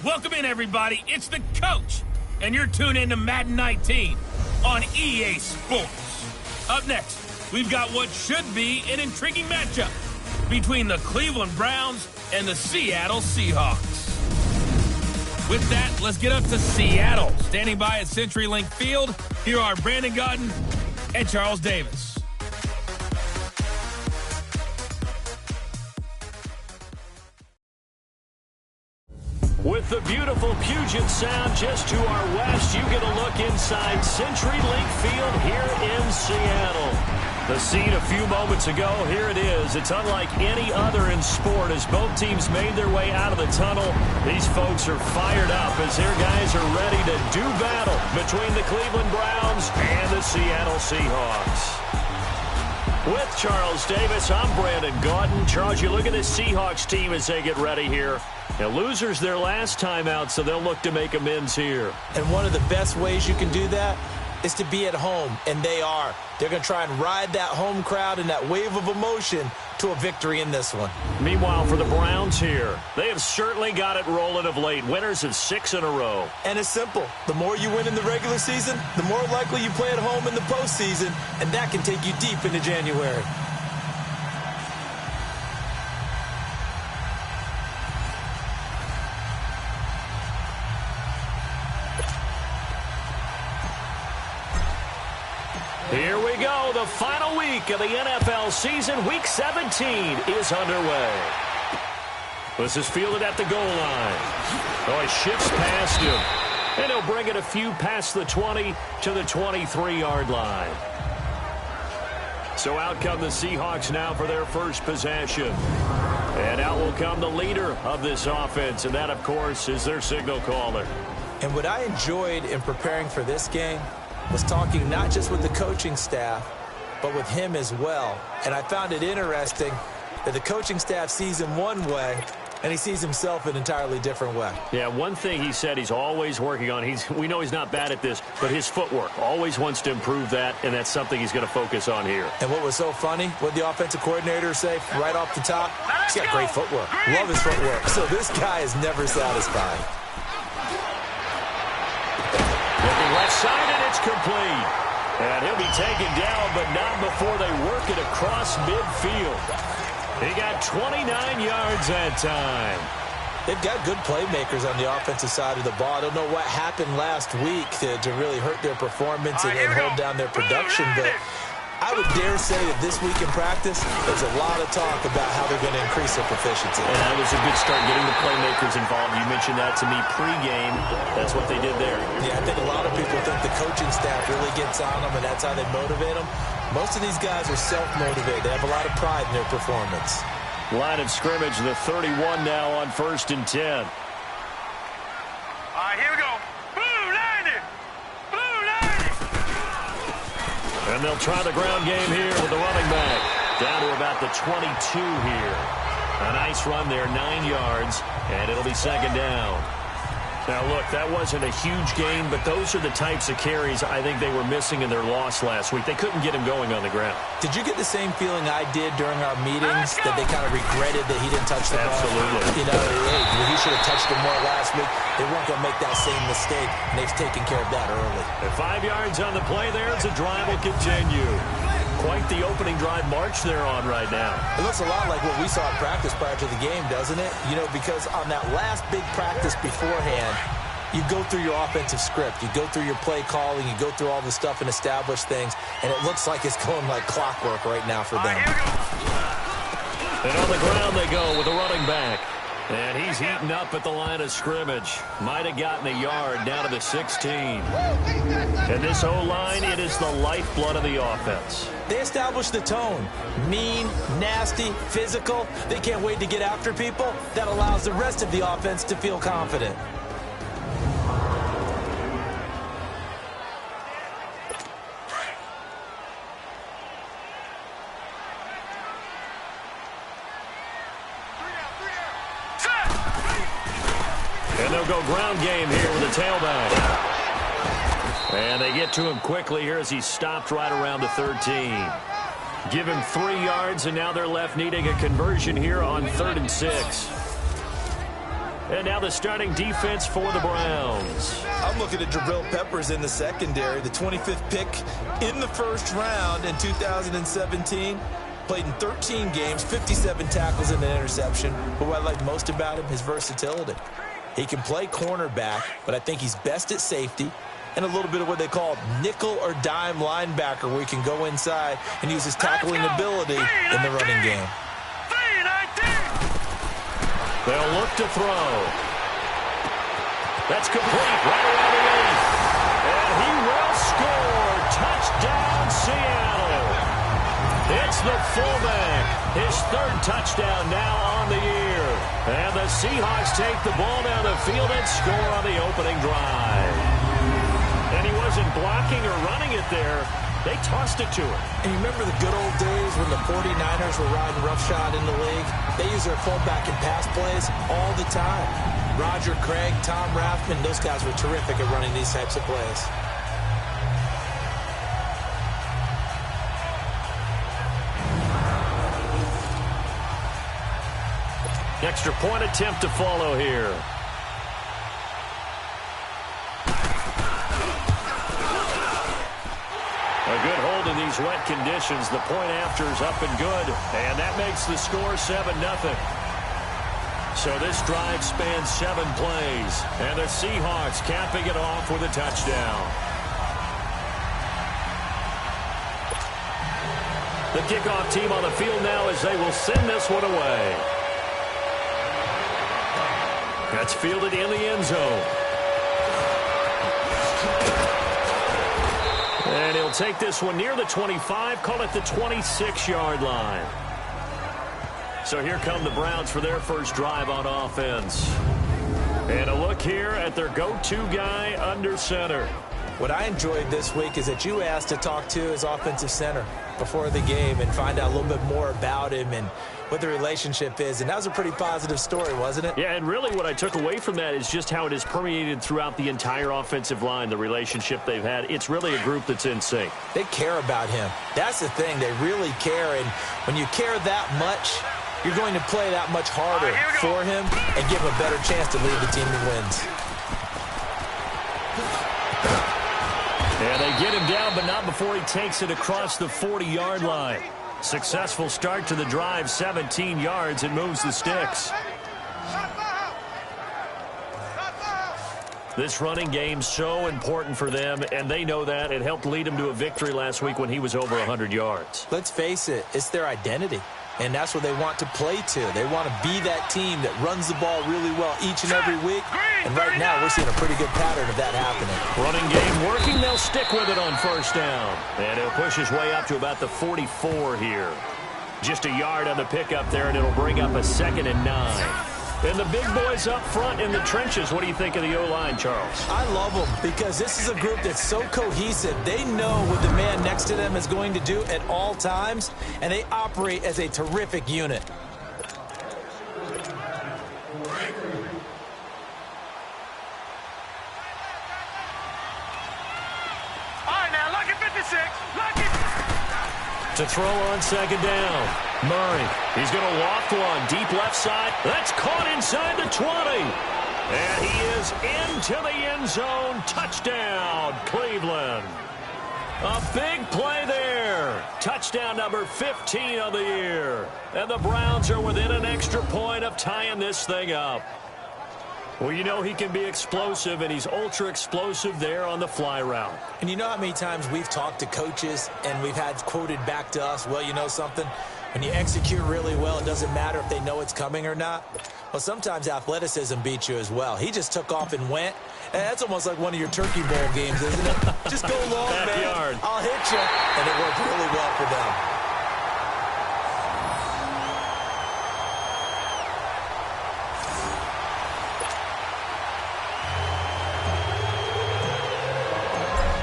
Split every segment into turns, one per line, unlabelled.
Welcome in, everybody. It's the coach, and you're tuned in to Madden 19 on EA Sports. Up next, we've got what should be an intriguing matchup between the Cleveland Browns and the Seattle Seahawks. With that, let's get up to Seattle. Standing by at CenturyLink Field, here are Brandon Gaudin and Charles Davis.
With the beautiful Puget Sound just to our west, you get a look inside CenturyLink Field here in Seattle. The scene a few moments ago, here it is. It's unlike any other in sport as both teams made their way out of the tunnel. These folks are fired up as their guys are ready to do battle between the Cleveland Browns and the Seattle Seahawks. With Charles Davis, I'm Brandon Gaudin. Charles, you look at this Seahawks team as they get ready here. Now, losers their last time out, so they'll look to make amends here.
And one of the best ways you can do that is to be at home, and they are. They're going to try and ride that home crowd and that wave of emotion to a victory in this one.
Meanwhile, for the Browns here, they have certainly got it rolling of late. Winners of 6 in a row.
And it's simple. The more you win in the regular season, the more likely you play at home in the postseason, and that can take you deep into January.
Here we go. The final week of the NFL season. Week 17 is underway. This is fielded at the goal line. Oh, he shifts past him. And he'll bring it a few past the 20 to the 23-yard line. So out come the Seahawks now for their first possession. And out will come the leader of this offense. And that, of course, is their signal caller.
And what I enjoyed in preparing for this game was talking not just with the coaching staff, but with him as well. And I found it interesting that the coaching staff sees him one way, and he sees himself an entirely different way.
Yeah, one thing he said he's always working on, we know he's not bad at this, but his footwork, always wants to improve that, and that's something he's going to focus on here.
And what was so funny, what the offensive coordinator say right off the top? He's got great footwork. Love his footwork. So this guy is never satisfied.
Looking left side, and it's complete. And he'll be taken down, but not before they work it across midfield. He got 29 yards that time.
They've got good playmakers on the offensive side of the ball. I don't know what happened last week to really hurt their performance and hold down their production, but I would dare say that this week in practice, there's a lot of talk about how they're going to increase their proficiency.
And that was a good start, getting the playmakers involved. You mentioned that to me pregame. That's what they did there.
Yeah, I think a lot of people think the coaching staff really gets on them, and that's how they motivate them. Most of these guys are self-motivated. They have a lot of pride in their performance.
Line of scrimmage, the 31 now on 1st and 10.
All right, here we go.
And they'll try the ground game here with the running back. Down to about the 22 here. A nice run there, 9 yards, and it'll be second down. Now, look, that wasn't a huge gain, but those are the types of carries I think they were missing in their loss last week. They couldn't get him going on the ground.
Did you get the same feeling I did during our meetings, that they kind of regretted that he didn't touch the ball?
Absolutely.
You know, he should have touched it more last week. They weren't going to make that same mistake, and they've taken care of that early.
And 5 yards on the play there as the drive will continue. Quite the opening drive march they're on right now.
It looks a lot like what we saw in practice prior to the game, doesn't it? You know, because on that last big practice beforehand, you go through your offensive script, you go through your play calling, you go through all the stuff and establish things, and it looks like it's going like clockwork right now for them.
And on the ground they go with the running back. And he's heating up at the line of scrimmage. Might have gotten a yard down to the 16. And this O-line, it is the lifeblood of the offense.
They establish the tone. Mean, nasty, physical. They can't wait to get after people. That allows the rest of the offense to feel confident.
And they'll go ground game here with a tailback. And they get to him quickly here as he stopped right around the 13. Give him 3 yards, and now they're left needing a conversion here on 3rd and 6. And now the starting defense for the Browns.
I'm looking at Jabril Peppers in the secondary, the 25th pick in the first round in 2017. Played in 13 games, 57 tackles and an interception. But what I like most about him, his versatility. He can play cornerback, but I think he's best at safety and a little bit of what they call nickel or dime linebacker, where he can go inside and use his tackling ability in the running game.
They'll look to throw. That's complete right around the 8. And he will score. Touchdown, Seattle. It's the fullback. His third touchdown now on the year. And the Seahawks take the ball down the field and score on the opening drive. And he wasn't blocking or running it there. They tossed it to him.
And you remember the good old days when the 49ers were riding roughshod in the league? They use their fullback in pass plays all the time. Roger Craig, Tom Rathman, those guys were terrific at running these types of plays.
Extra point attempt to follow here. A good hold in these wet conditions. The point after is up and good. And that makes the score 7-0. So this drive spans 7 plays. And the Seahawks capping it off with a touchdown. The kickoff team on the field now as they will send this one away. That's fielded in the end zone. And he'll take this one near the 25, call it the 26-yard line. So here come the Browns for their first drive on offense. And a look here at their go-to guy under center.
What I enjoyed this week is that you asked to talk to his offensive center before the game and find out a little bit more about him and what the relationship is. And that was a pretty positive story, wasn't it?
Yeah, and really what I took away from that is just how it has permeated throughout the entire offensive line, the relationship they've had. It's really a group that's in sync.
They care about him. That's the thing. They really care. And when you care that much, you're going to play that much harder for him and give him a better chance to lead the team to wins.
And they get him down, but not before he takes it across the 40-yard line. Successful start to the drive, 17 yards, and moves the sticks. This running game so important for them, and they know that. It helped lead them to a victory last week when he was over 100 yards.
Let's face it, it's their identity. And that's what they want to play to. They want to be that team that runs the ball really well each and every week. And right now, we're seeing a pretty good pattern of that happening.
Running game working. They'll stick with it on first down. And he'll push his way up to about the 44 here. Just a yard on the pickup there, and it'll bring up a 2nd and 9. And the big boys up front in the trenches. What do you think of the O-line, Charles?
I love them because this is a group that's so cohesive. They know what the man next to them is going to do at all times, and they operate as a terrific unit.
All right, now, look at 56. Look at...
To throw on 2nd down. Murray, he's going to loft one. Deep left side. That's caught inside the 20. And he is into the end zone. Touchdown, Cleveland. A big play there. Touchdown number 15 of the year. And the Browns are within an extra point of tying this thing up. Well, you know he can be explosive, and he's ultra-explosive there on the fly route.
And you know how many times we've talked to coaches and we've had quoted back to us, well, you know something? When you execute really well, it doesn't matter if they know it's coming or not. Well, sometimes athleticism beats you as well. He just took off and went. And that's almost like one of your Turkey Bowl games, isn't it? Just go long,
Backyard.
Man. I'll hit you. And it worked really well for them.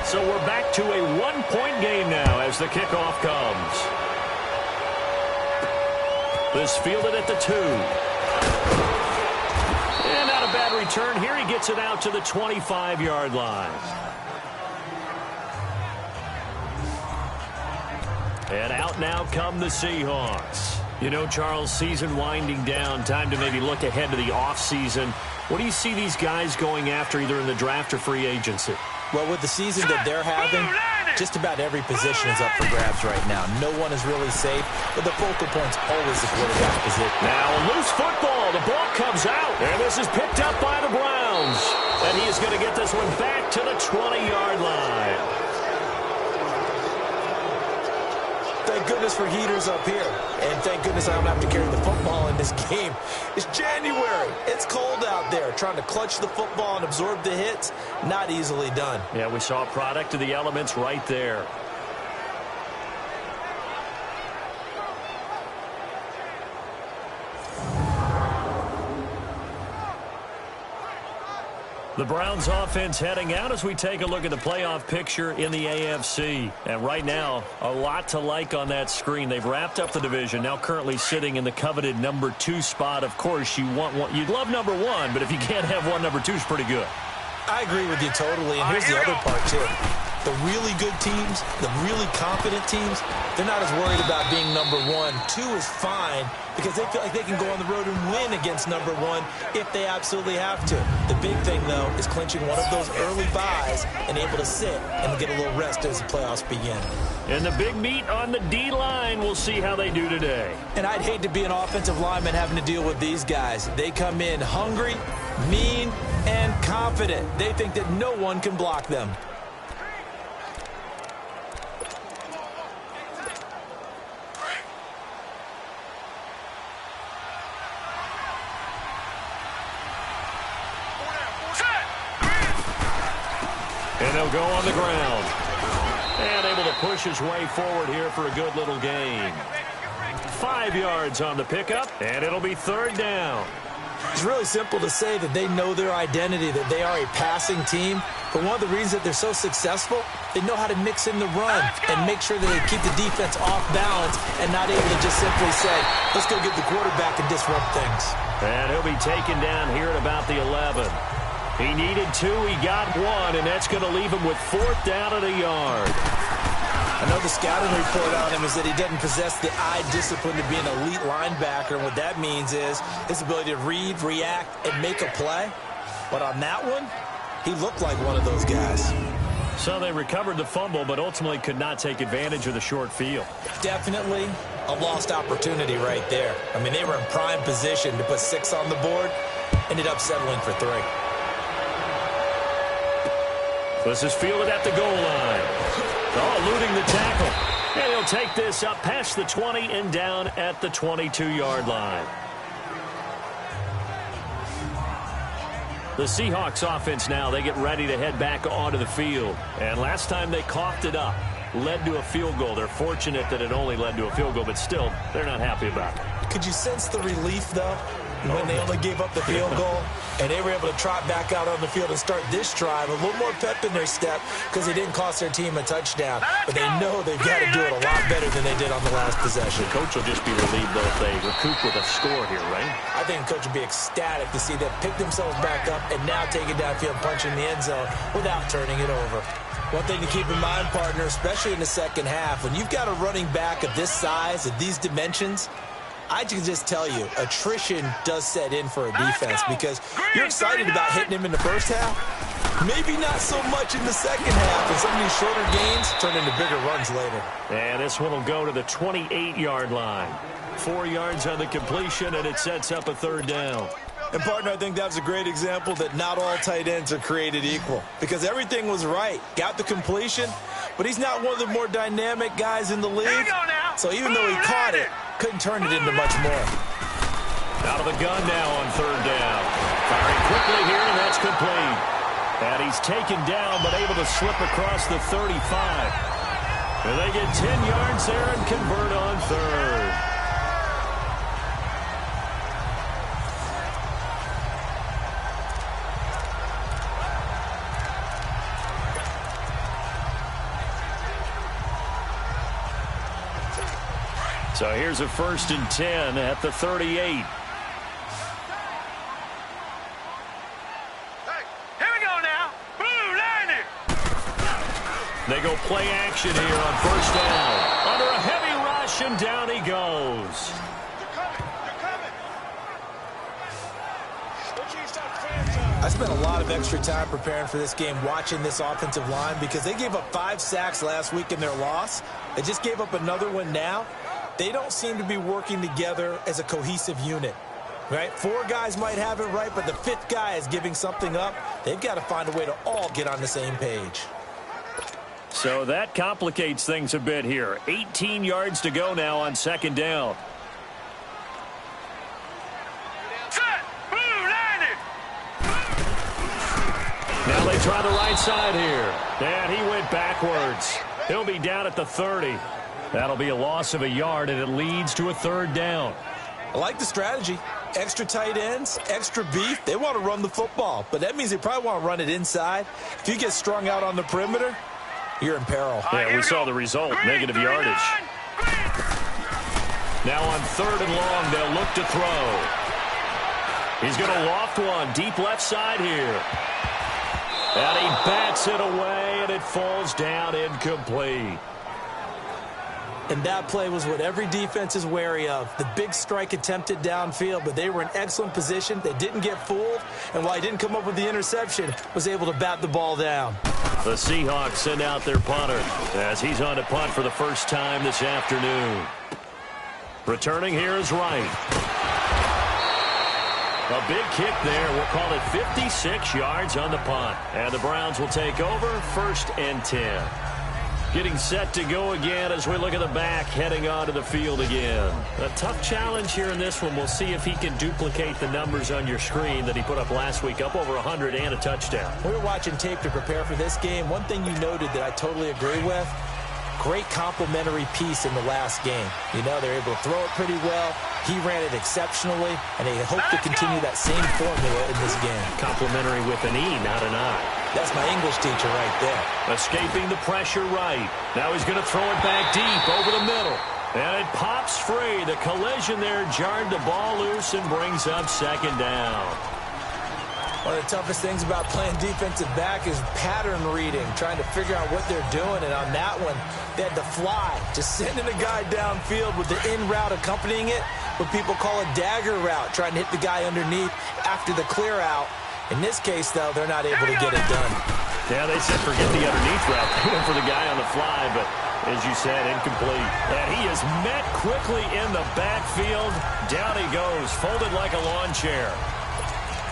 So we're back to a one-point game now as the kickoff comes. This fielded at the 2. And not a bad return here. He gets it out to the 25-yard line. And out now come the Seahawks. You know, Charles, season winding down, time to maybe look ahead to the offseason. What do you see these guys going after either in the draft or free agency?
Well, with the season that they're having, just about every position is up for grabs right now. No one is really safe, but the focal point's always the quarterback position.
Now, loose football. The ball comes out, and this is picked up by the Browns. And he is going to get this one back to the 20-yard line.
Thank goodness for heaters up here. And thank goodness I don't have to carry the football in this game. It's January. It's cold out there. Trying to clutch the football and absorb the hits, not easily done.
Yeah, we saw a product of the elements right there. The Browns offense heading out as we take a look at the playoff picture in the AFC. And right now, a lot to like on that screen. They've wrapped up the division, now currently sitting in the coveted number 2 spot. Of course, you'd love number 1, but if you can't have one, number 2 is pretty good.
I agree with you totally, and here's the other part, too. The really good teams, the really confident teams, they're not as worried about being number 1. 2 is fine because they feel like they can go on the road and win against number 1 if they absolutely have to. The big thing, though, is clinching one of those early byes and able to sit and get a little rest as the playoffs begin.
And the big meat on the D-line, we'll see how they do today.
And I'd hate to be an offensive lineman having to deal with these guys. They come in hungry, mean, and confident. They think that no one can block them.
And they'll go on the ground. And able to push his way forward here for a good little gain. 5 yards on the pickup, and it'll be 3rd down.
It's really simple to say that they know their identity, that they are a passing team. But one of the reasons that they're so successful, they know how to mix in the run and make sure that they keep the defense off balance and not able to just simply say, let's go get the quarterback and disrupt things.
And he'll be taken down here at about the 11. He needed 2, he got 1, and that's going to leave him with 4th down at a yard.
I know the scouting report on him is that he doesn't possess the eye discipline to be an elite linebacker, and what that means is his ability to read, react, and make a play. But on that one, he looked like one of those guys.
So they recovered the fumble, but ultimately could not take advantage of the short field. Definitely
a lost opportunity right there. I mean, they were in prime position to put 6 on the board, ended up settling for 3.
This is fielded at the goal line. Oh, eluding the tackle. And he'll take this up past the 20 and down at the 22-yard line. The Seahawks offense now, they get ready to head back onto the field. And last time they coughed it up, led to a field goal. They're fortunate that it only led to a field goal, but still, they're not happy about it.
Could you sense the relief, though, when they only gave up the field goal? And they were able to trot back out on the field and start this drive. A little more pep in their step because they didn't cost their team a touchdown. But they know they've got to do it a lot better than they did on the last possession.
The coach will just be relieved, though, if they recoup with a score here, right?
I think the coach would be ecstatic to see them pick themselves back up and now take it downfield, punching the end zone without turning it over. One thing to keep in mind, partner, especially in the second half, when you've got a running back of this size, of these dimensions, I can just tell you, attrition does set in for a defense because you're excited about hitting him in the first half. Maybe not so much in the second half, and some of these shorter gains turn into bigger runs later.
And this one will go to the 28-yard line. 4 yards on the completion, and it sets up a 3rd down.
And, partner, I think that's a great example that not all tight ends are created equal because everything was right. Got the completion, but he's not one of the more dynamic guys in the league. So even though he caught it, couldn't turn it into much more.
Out of the gun now on 3rd down. Firing quickly here, and that's complete. And he's taken down, but able to slip across the 35. And they get 10 yards there and convert on 3rd. So here's a 1st and 10 at the 38.
Hey, here we go now. Blue line it.
They go play action here on 1st down. Under a heavy rush, and down he goes.
I spent a lot of extra time preparing for this game, watching this offensive line, because they gave up 5 sacks last week in their loss. They just gave up another one now. They don't seem to be working together as a cohesive unit, right? 4 guys might have it right, but the 5th guy is giving something up. They've got to find a way to all get on the same page.
So that complicates things a bit here. 18 yards to go now on 2nd down. Now they try the right side here. And he went backwards. He'll be down at the 30. That'll be a loss of a yard, and it leads to a 3rd down.
I like the strategy. Extra tight ends, extra beef. They want to run the football, but that means they probably want to run it inside. If you get strung out on the perimeter, you're in peril.
Yeah, we saw the result, negative yardage. Now on 3rd and long, they'll look to throw. He's going to loft one deep left side here. And he bats it away, and it falls down incomplete.
And that play was what every defense is wary of. The big strike attempted downfield, but they were in excellent position. They didn't get fooled, and while he didn't come up with the interception, was able to bat the ball down.
The Seahawks send out their punter as he's on to punt for the first time this afternoon. Returning here is Wright. A big kick there. We'll call it 56 yards on the punt. And the Browns will take over 1st and 10. Getting set to go again as we look at the back, heading onto the field again. A tough challenge here in this one. We'll see if he can duplicate the numbers on your screen that he put up last week, up over 100 and a touchdown.
We were watching tape to prepare for this game. One thing you noted that I totally agree with, great complementary piece in the last game. You know, they're able to throw it pretty well. He ran it exceptionally, and they hope to continue that same formula in this game.
Complimentary with an E, not an I.
That's my English teacher right there.
Escaping the pressure right. Now he's going to throw it back deep over the middle. And it pops free. The collision there jarred the ball loose and brings up 2nd down.
One of the toughest things about playing defensive back is pattern reading, trying to figure out what they're doing. And on that one, they had to fly, just sending a guy downfield with the in route accompanying it, what people call a dagger route, trying to hit the guy underneath after the clear out. In this case, though, they're not able to get it done.
Yeah, they said forget the underneath route. They went for the guy on the fly, but as you said, incomplete. And he is met quickly in the backfield. Down he goes, folded like a lawn chair.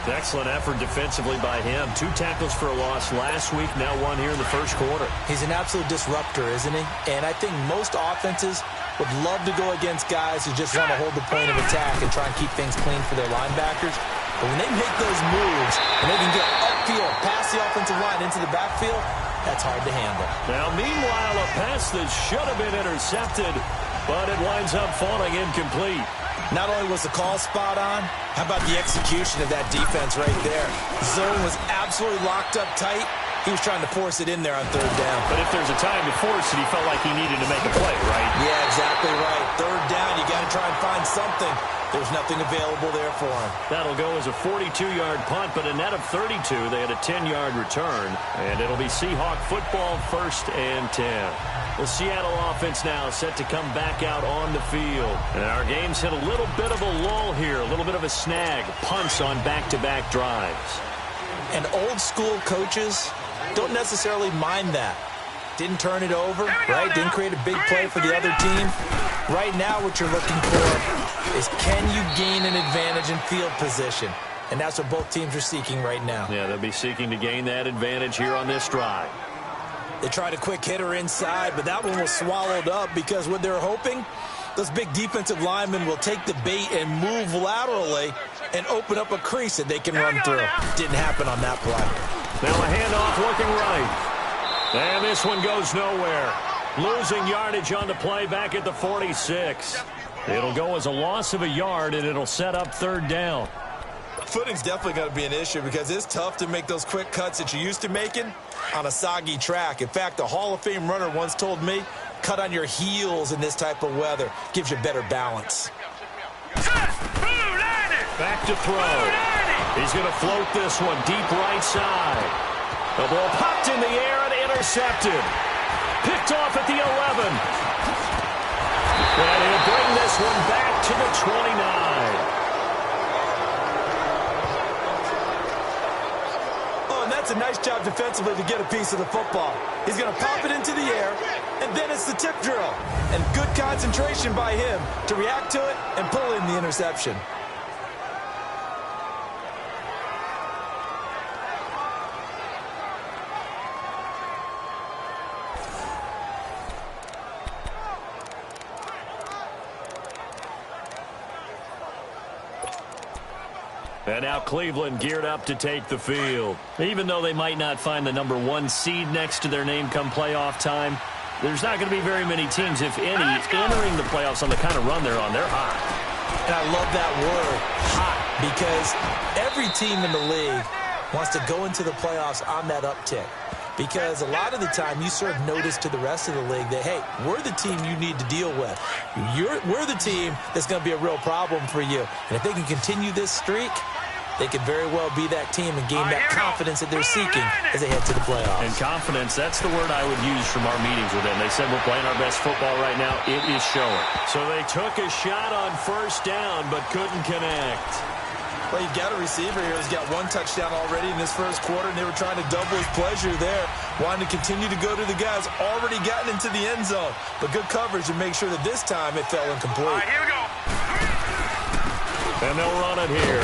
Excellent effort defensively by him. 2 tackles for a loss last week, now 1 here in the 1st quarter.
He's an absolute disruptor, isn't he? And I think most offenses would love to go against guys who just want to hold the point of attack and try and keep things clean for their linebackers. But when they make those moves and they can get upfield, past the offensive line into the backfield, that's hard to handle.
Now, meanwhile, a pass that should have been intercepted, but it winds up falling incomplete.
Not only was the call spot on, how about the execution of that defense right there? Zone was absolutely locked up tight. He was trying to force it in there on 3rd down.
But if there's a time to force it, he felt like he needed to make a play, right?
Yeah, exactly right. 3rd down, you got to try and find something. There's nothing available there for him.
That'll go as a 42-yard punt, but a net of 32. They had a 10-yard return, and it'll be Seahawk football 1st and 10. The Seattle offense now set to come back out on the field. And our game's hit a little bit of a lull here, a little bit of a snag. Punts on back-to-back drives.
And old-school coaches don't necessarily mind that. Didn't turn it over, right? Didn't create a big play for the other team. Right now what you're looking for is can you gain an advantage in field position? And that's what both teams are seeking right now.
Yeah, they'll be seeking to gain that advantage here on this drive.
They tried a quick hitter inside, but that one was swallowed up because what they're hoping, those big defensive linemen will take the bait and move laterally and open up a crease that they can run through. Didn't happen on that play.
Now a handoff looking right. And this one goes nowhere. Losing yardage on the play back at the 46. It'll go as a loss of a yard, and it'll set up 3rd down.
Footing's definitely going to be an issue because it's tough to make those quick cuts that you're used to making on a soggy track. In fact, a Hall of Fame runner once told me, cut on your heels in this type of weather. Gives you better balance.
Back to throw. He's going to float this one deep right side. The ball popped in the air and intercepted. Picked off at the 11. And he'll bring this one back to the 29.
and that's a nice job defensively to get a piece of the football. He's going to pop it into the air, and then it's the tip drill. And good concentration by him to react to it and pull in the interception.
And now Cleveland geared up to take the field. Even though they might not find the number 1 seed next to their name come playoff time, there's not going to be very many teams, if any, entering the playoffs on the kind of run they're on. They're hot.
And I love that word, hot, because every team in the league wants to go into the playoffs on that uptick. Because a lot of the time you serve notice to the rest of the league that, hey, we're the team you need to deal with. We're the team that's going to be a real problem for you. And if they can continue this streak, they could very well be that team and gain that confidence that they're seeking as they head to the playoffs.
And confidence, that's the word I would use from our meetings with them. They said we're playing our best football right now. It is showing. So they took a shot on first down but couldn't connect.
Well, you've got a receiver here who's got 1 touchdown already in this first quarter, and they were trying to double his pleasure there, wanting to continue to go to the guys already gotten into the end zone. But good coverage to make sure that this time it fell incomplete.
All right, here we go.
And they'll run it here.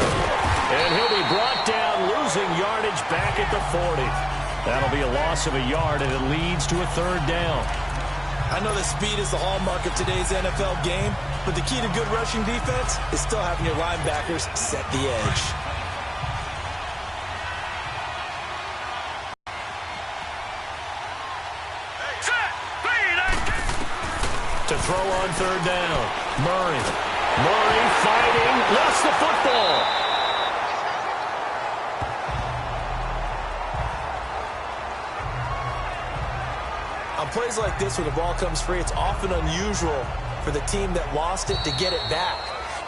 And he'll be brought down, losing yardage back at the 40. That'll be a loss of a yard, and it leads to a 3rd down.
I know that speed is the hallmark of today's NFL game, but the key to good rushing defense is still having your linebackers set the edge.
To throw on 3rd down, Murray fighting, lost the football.
On plays like this where the ball comes free, it's often unusual for the team that lost it to get it back.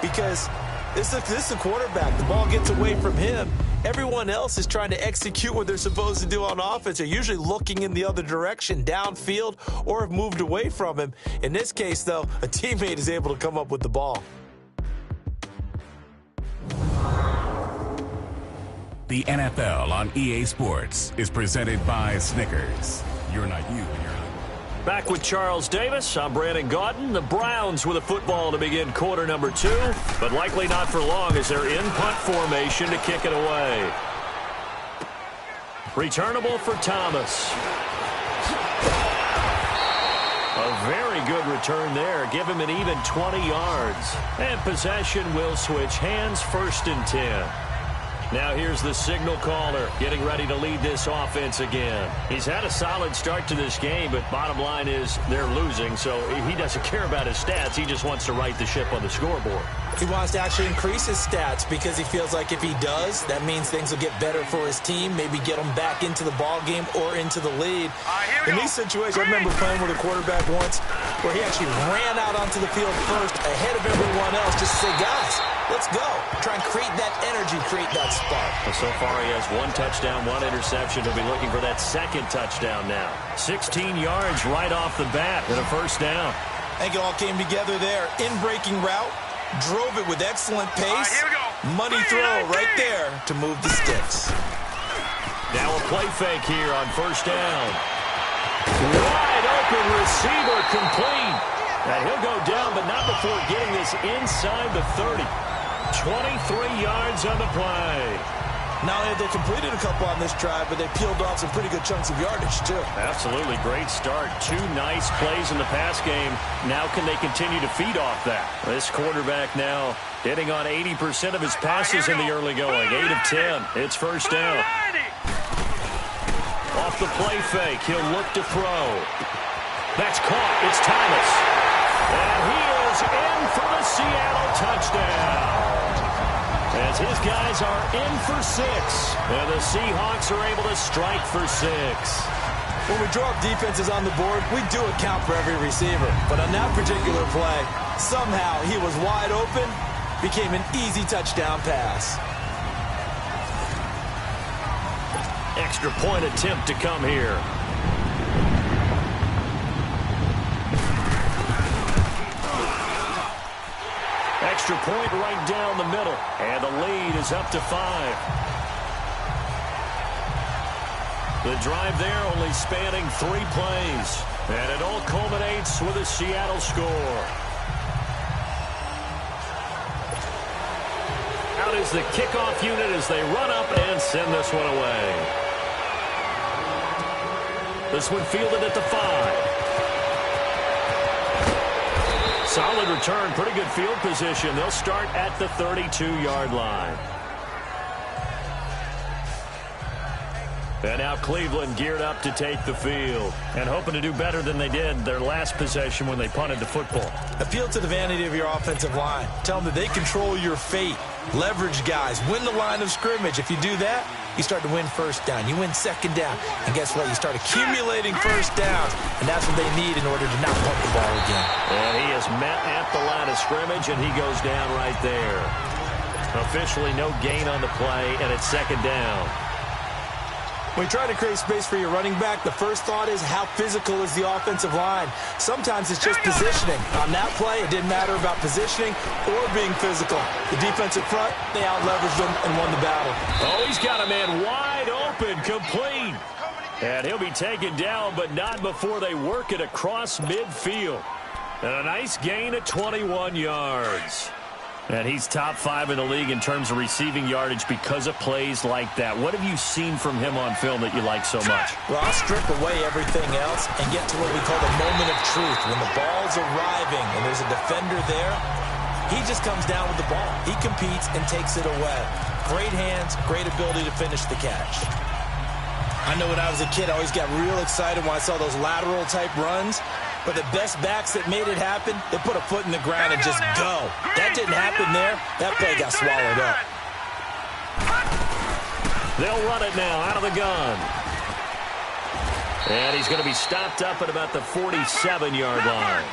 Because this is the quarterback. The ball gets away from him. Everyone else is trying to execute what they're supposed to do on offense. They're usually looking in the other direction, downfield, or have moved away from him. In this case, though, a teammate is able to come up with the ball.
The NFL on EA Sports is presented by Snickers. You're not you, you're not.
Back with Charles Davis, I'm Brandon Gaudin. The Browns with a football to begin quarter number 2, but likely not for long as they're in punt formation to kick it away. Returnable for Thomas. A very good return there. Give him an even 20 yards. And possession will switch hands, 1st and 10. Now here's the signal caller getting ready to lead this offense again. He's had a solid start to this game, but bottom line is they're losing, so he doesn't care about his stats. He just wants to right the ship on the scoreboard.
He wants to actually increase his stats because he feels like if he does, that means things will get better for his team, maybe get them back into the ball game or into the lead. In these situations, I remember playing with a quarterback once where he actually ran out onto the field first ahead of everyone else just to say, guys, let's go. Try and create that energy, create that spark.
Well, so far he has 1 touchdown, 1 interception. He'll be looking for that 2nd touchdown now. 16 yards right off the bat and a 1st down.
I think it all came together there. In-breaking route, drove it with excellent pace.
Here we go.
Money throw right there to move the sticks.
Now a play fake here on 1st down. Wide open receiver complete. And he'll go down, but not before getting this inside the 30. 23 yards on the play.
Not only have they completed a couple on this drive, but they peeled off some pretty good chunks of yardage, too.
Absolutely. Great start. 2 nice plays in the pass game. Now can they continue to feed off that? This quarterback now hitting on 80% of his passes in the early going. 8 of 10. It's 1st down. Off the play fake. He'll look to throw. That's caught. It's Thomas. And he is in for the Seattle touchdown. As his guys are in for 6. And the Seahawks are able to strike for 6.
When we draw up defenses on the board, we do account for every receiver. But on that particular play, somehow he was wide open, became an easy touchdown pass.
Extra point attempt to come here. Extra point right down the middle. And the lead is up to 5. The drive there only spanning 3 plays. And it all culminates with a Seattle score. Out is the kickoff unit as they run up and send this one away. This one fielded at the 5. Solid return, pretty good field position. They'll start at the 32-yard line. And now Cleveland geared up to take the field and hoping to do better than they did their last possession when they punted the football.
Appeal to the vanity of your offensive line. Tell them that they control your fate. Leverage guys. Win the line of scrimmage. If you do that, you start to win first down. You win second down. And guess what? You start accumulating first downs. And that's what they need in order to not punt the ball again.
And he is met at the line of scrimmage, and he goes down right there. Officially no gain on the play, and it's second down.
When you try to create space for your running back, the first thought is how physical is the offensive line. Sometimes it's just positioning. On that play, it didn't matter about positioning or being physical. The defensive front, they out-leveraged them and won the battle.
Oh, he's got a man wide open, complete. And he'll be taken down, but not before they work it across midfield. And a nice gain of 21 yards. And he's top 5 in the league in terms of receiving yardage because of plays like that. What have you seen from him on film that you like so much?
Well, I'll strip away everything else and get to what we call the moment of truth. When the ball's arriving and there's a defender there, he just comes down with the ball. He competes and takes it away. Great hands, great ability to finish the catch. I know when I was a kid, I always got real excited when I saw those lateral-type runs. But the best backs that made it happen, they put a foot in the ground and just go. That didn't happen there. That play got swallowed up.
They'll run it now out of the gun. And he's going to be stopped up at about the 47-yard line.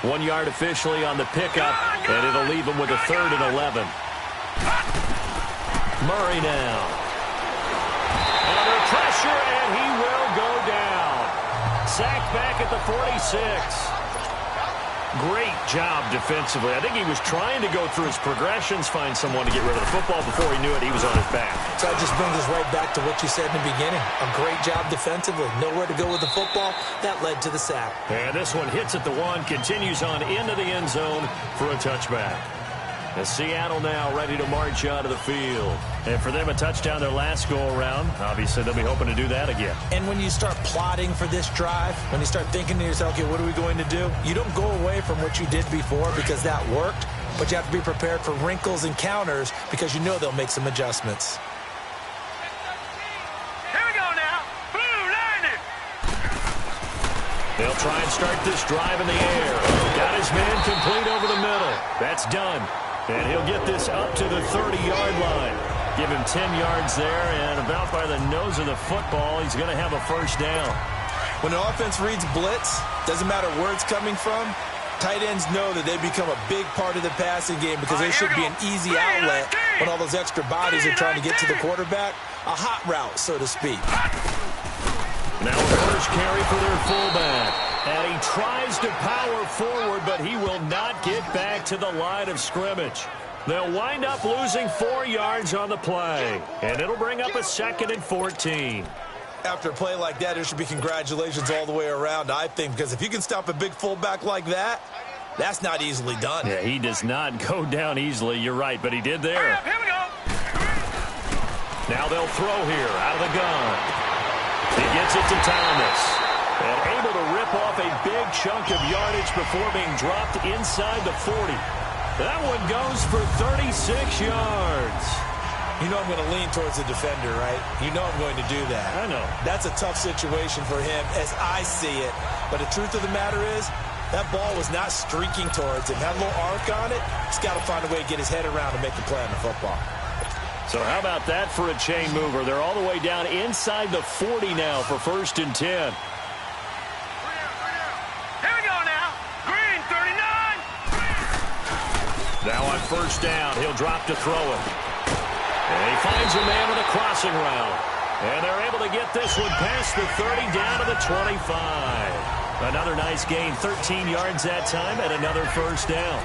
1 yard officially on the pickup, and it'll leave him with a 3rd and 11. Murray now. Under pressure, and he will go down. Sacked back at the 46. Great job defensively. I think he was trying to go through his progressions, find someone to get rid of the football. Before he knew it, he was on his back.
So that just brings us right back to what you said in the beginning. A great job defensively. Nowhere to go with the football. That led to the sack.
And this one hits at the 1, continues on into the end zone for a touchback. And Seattle now ready to march out of the field. And for them, a touchdown their last go-around. Obviously, they'll be hoping to do that again.
And when you start plotting for this drive, when you start thinking to yourself, okay, what are we going to do? You don't go away from what you did before because that worked, but you have to be prepared for wrinkles and counters because you know they'll make some adjustments.
Here we go now. Blue Lightning.
They'll try and start this drive in the air. Got his man complete over the middle. That's done. And he'll get this up to the 30-yard line. Give him 10 yards there, and about by the nose of the football, he's going to have a first down.
When an offense reads blitz, doesn't matter where it's coming from, tight ends know that they become a big part of the passing game because they should be an easy outlet when all those extra bodies are trying to get to the quarterback. A hot route, so to speak.
Now a first carry for their fullback. And he tries to power forward, but he will not get back to the line of scrimmage. They'll wind up losing 4 yards on the play. And it'll bring up a 2nd and 14.
After a play like that, there should be congratulations all the way around, I think, because if you can stop a big fullback like that, that's not easily done.
Yeah, he does not go down easily, you're right, but he did there.
Here we go.
Now they'll throw here out of the gun. He gets it to Thomas. And able to rip off a big chunk of yardage before being dropped inside the 40. That one goes for 36 yards.
You know I'm going to lean towards the defender, right? You know I'm going to do that.
I know.
That's a tough situation for him as I see it. But the truth of the matter is, that ball was not streaking towards him. Had a little arc on it. He's got to find a way to get his head around and make a play on the football.
So how about that for a chain mover? They're all the way down inside the 40 now for 1st and 10. Now on first down, he'll drop to throw it. And he finds a man with a crossing route. And they're able to get this one past the 30 down to the 25. Another nice gain, 13 yards that time, and another first down.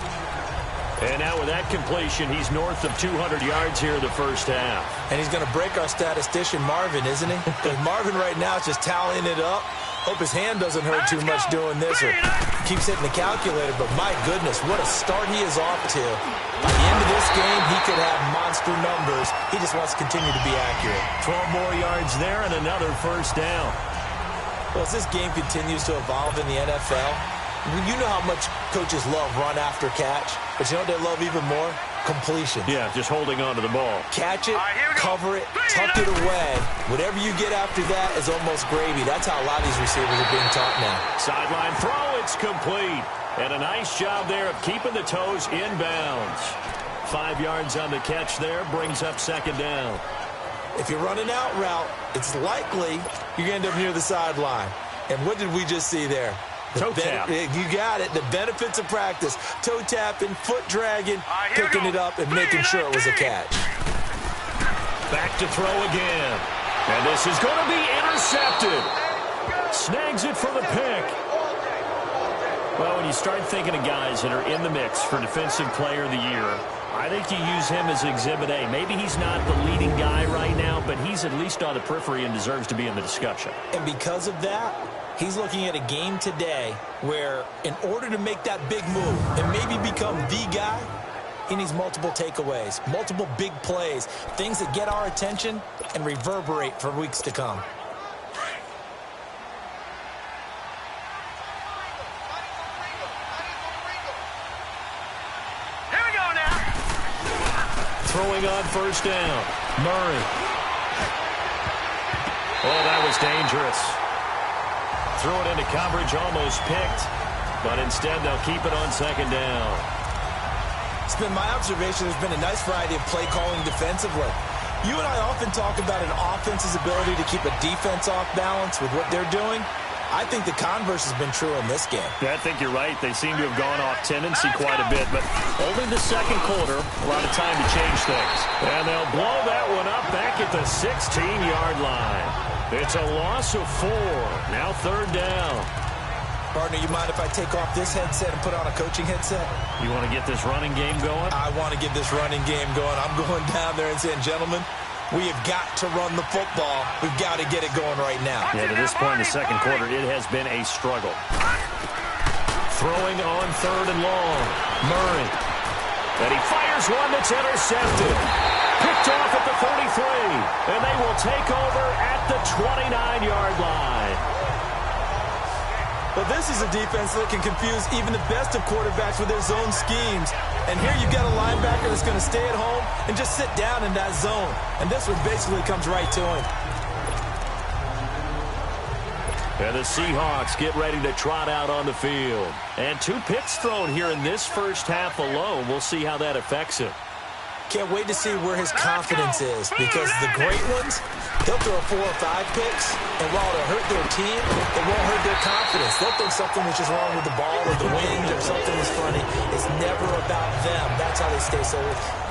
And now with that completion, he's north of 200 yards here in the first half.
And he's going to break our statistician, Marvin, isn't he? Because Marvin right now is just tallying it up. Hope his hand doesn't hurt too much doing this or keeps hitting the calculator. But my goodness, what a start he is off to. By the end of this game, he could have monster numbers. He just wants to continue to be accurate.
12 more yards there and another first down.
Well, as this game continues to evolve in the NFL, you know how much coaches love run after catch, but you know what they love even more? Completion.
Yeah, just holding on to the ball.
Catch it, cover it, tuck it away. Whatever you get after that is almost gravy. That's how a lot of these receivers are being taught now.
Sideline throw, it's complete. And a nice job there of keeping the toes in bounds. 5 yards on the catch there, brings up second down.
If you're running out route, it's likely you're going to end up near the sideline. And what did we just see there?
Toe tap.
You got it. The benefits of practice. Toe tapping, foot dragging, picking it up, and making sure it was a catch.
Back to throw again. And this is going to be intercepted. Snags it for the pick. Well, when you start thinking of guys that are in the mix for Defensive Player of the Year, I think you use him as Exhibit A. Maybe he's not the leading guy right now, but he's at least on the periphery and deserves to be in the discussion.
And because of that, he's looking at a game today where in order to make that big move and maybe become the guy, he needs multiple takeaways, multiple big plays, things that get our attention and reverberate for weeks to come.
Here we go now.
Throwing on first down. Murray. Oh, that was dangerous. Threw it into coverage, almost picked, but instead they'll keep it on second down.
It's been my observation there's been a nice variety of play calling defensively. You and I often talk about an offense's ability to keep a defense off balance with what they're doing. I think the converse has been true in this game.
Yeah, I think you're right. They seem to have gone off tendency quite a bit, but only the second quarter, a lot of time to change things. And they'll blow that one up back at the 16-yard line. It's a loss of 4. Now third down.
Partner, you mind if I take off this headset and put on a coaching headset?
You want to get this running game going?
I want to get this running game going. I'm going down there and saying, gentlemen, we have got to run the football. We've got to get it going right now.
Yeah, to this point in the second quarter, it has been a struggle. Throwing on third and long. Murray. And he fires one that's intercepted. Picked off at the 33. And they will take over at the 29-yard line.
But this is a defense that can confuse even the best of quarterbacks with their zone schemes. And here you've got a linebacker that's going to stay at home and just sit down in that zone. And this one basically comes right to him.
And the Seahawks get ready to trot out on the field. And 2 picks thrown here in this first half alone. We'll see how that affects him.
Can't wait to see where his confidence is, because the great ones, they'll throw 4 or 5 picks, and while it'll hurt their team, it won't hurt their confidence. They'll think something was just wrong with the ball or the wind or something was funny. It's never about them. That's how they stay so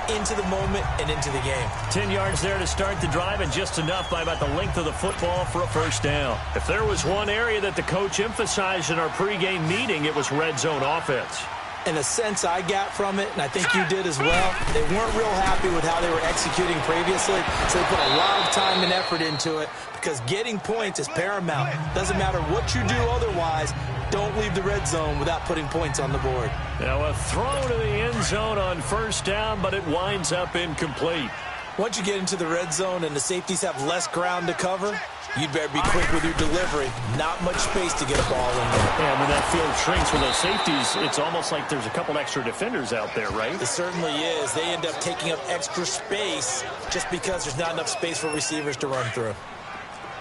into the moment and into the game.
10 yards there to start the drive, and just enough by about the length of the football for a first down. If there was one area that the coach emphasized in our pregame meeting, it was red zone offense.
And the sense I got from it, and I think you did as well, they weren't real happy with how they were executing previously, so they put a lot of time and effort into it, because getting points is paramount. Doesn't matter what you do otherwise, don't leave the red zone without putting points on the board.
Now a throw to the end zone on first down, but it winds up incomplete.
Once you get into the red zone and the safeties have less ground to cover, you'd better be quick with your delivery. Not much space to get a ball in there.
And when that field shrinks with those safeties, it's almost like there's a couple extra defenders out there, right?
It certainly is. They end up taking up extra space just because there's not enough space for receivers to run through.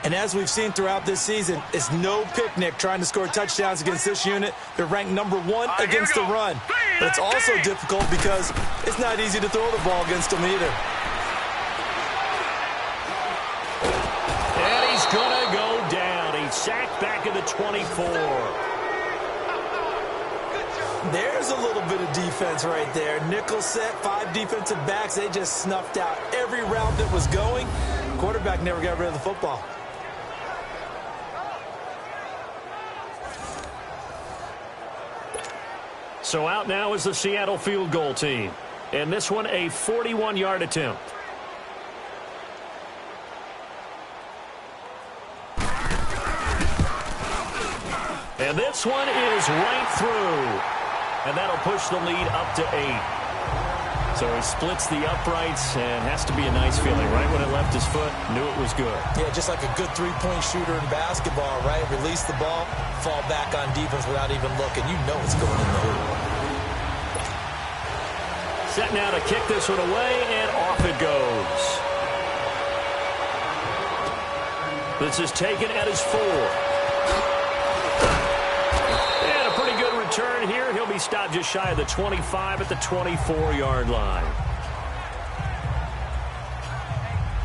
And as we've seen throughout this season, it's no picnic trying to score touchdowns against this unit. They're ranked number 1 against the run. But it's also difficult because it's not easy to throw the ball against them either.
And he's going to go down. He's sacked back at the 24.
There's a little bit of defense right there. Nickel set, 5 defensive backs. They just snuffed out every route that was going. Quarterback never got rid of the football.
So out now is the Seattle field goal team. And this one a 41-yard attempt. And this one is right through. And that'll push the lead up to 8. So he splits the uprights and has to be a nice feeling. Right when it left his foot, knew it was good.
Yeah, just like a good three-point shooter in basketball, right? Release the ball, fall back on defense without even looking. You know it's going in the hoop.
Set now to kick this one away, and off it goes. This is taken at his 4. And a pretty good return here. He'll be stopped just shy of the 25 at the 24-yard line.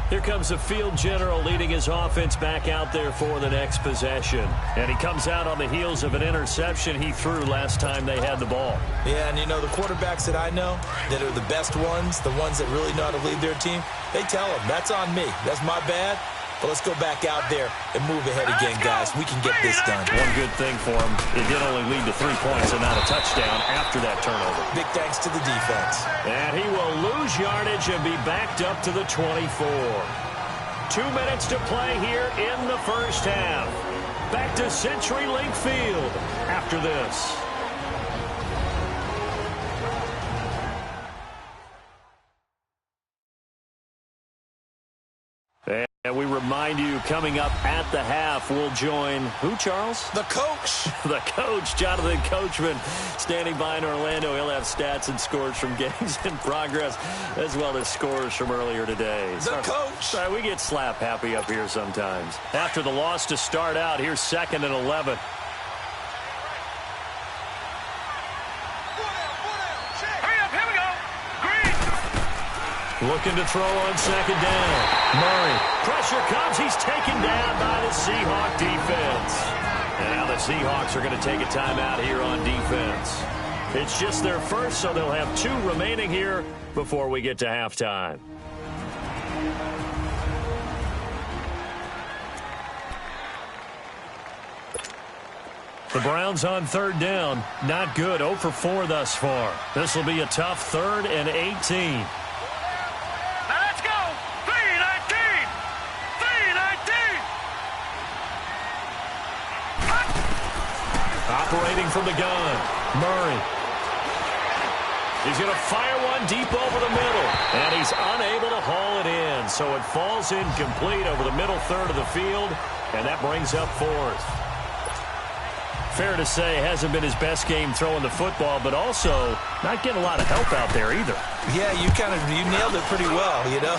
Here comes the field general leading his offense back out there for the next possession. And he comes out on the heels of an interception he threw last time they had the ball.
Yeah, and you know, the quarterbacks that I know that are the best ones, the ones that really know how to lead their team, they tell them, that's on me. That's my bad. But let's go back out there and move ahead again, guys. We can get this done.
One good thing for him, it did only lead to 3 points and not a touchdown after that turnover.
Big thanks to the defense.
And he will lose yardage and be backed up to the 24. 2 minutes to play here in the first half. Back to CenturyLink Field after this. And we remind you, coming up at the half, we'll join who, Charles?
The coach.
The coach, Jonathan Coachman, standing by in Orlando. He'll have stats and scores from games in progress, as well as scores from earlier today.
The coach.
Sorry, we get slap happy up here sometimes. After the loss to start out, here's 2nd and 11. Looking to throw on 2nd down. Murray. Pressure comes. He's taken down by the Seahawk defense. And now the Seahawks are going to take a timeout here on defense. It's just their first, so they'll have 2 remaining here before we get to halftime. The Browns on 3rd down. Not good. 0 for 4 thus far. This will be a tough 3rd and 18. Operating from the gun, Murray. He's going to fire one deep over the middle, and he's unable to haul it in. So it falls incomplete over the middle third of the field, and that brings up 4th. Fair to say, hasn't been his best game throwing the football, but also not getting a lot of help out there either.
Yeah, you nailed it pretty well, you know.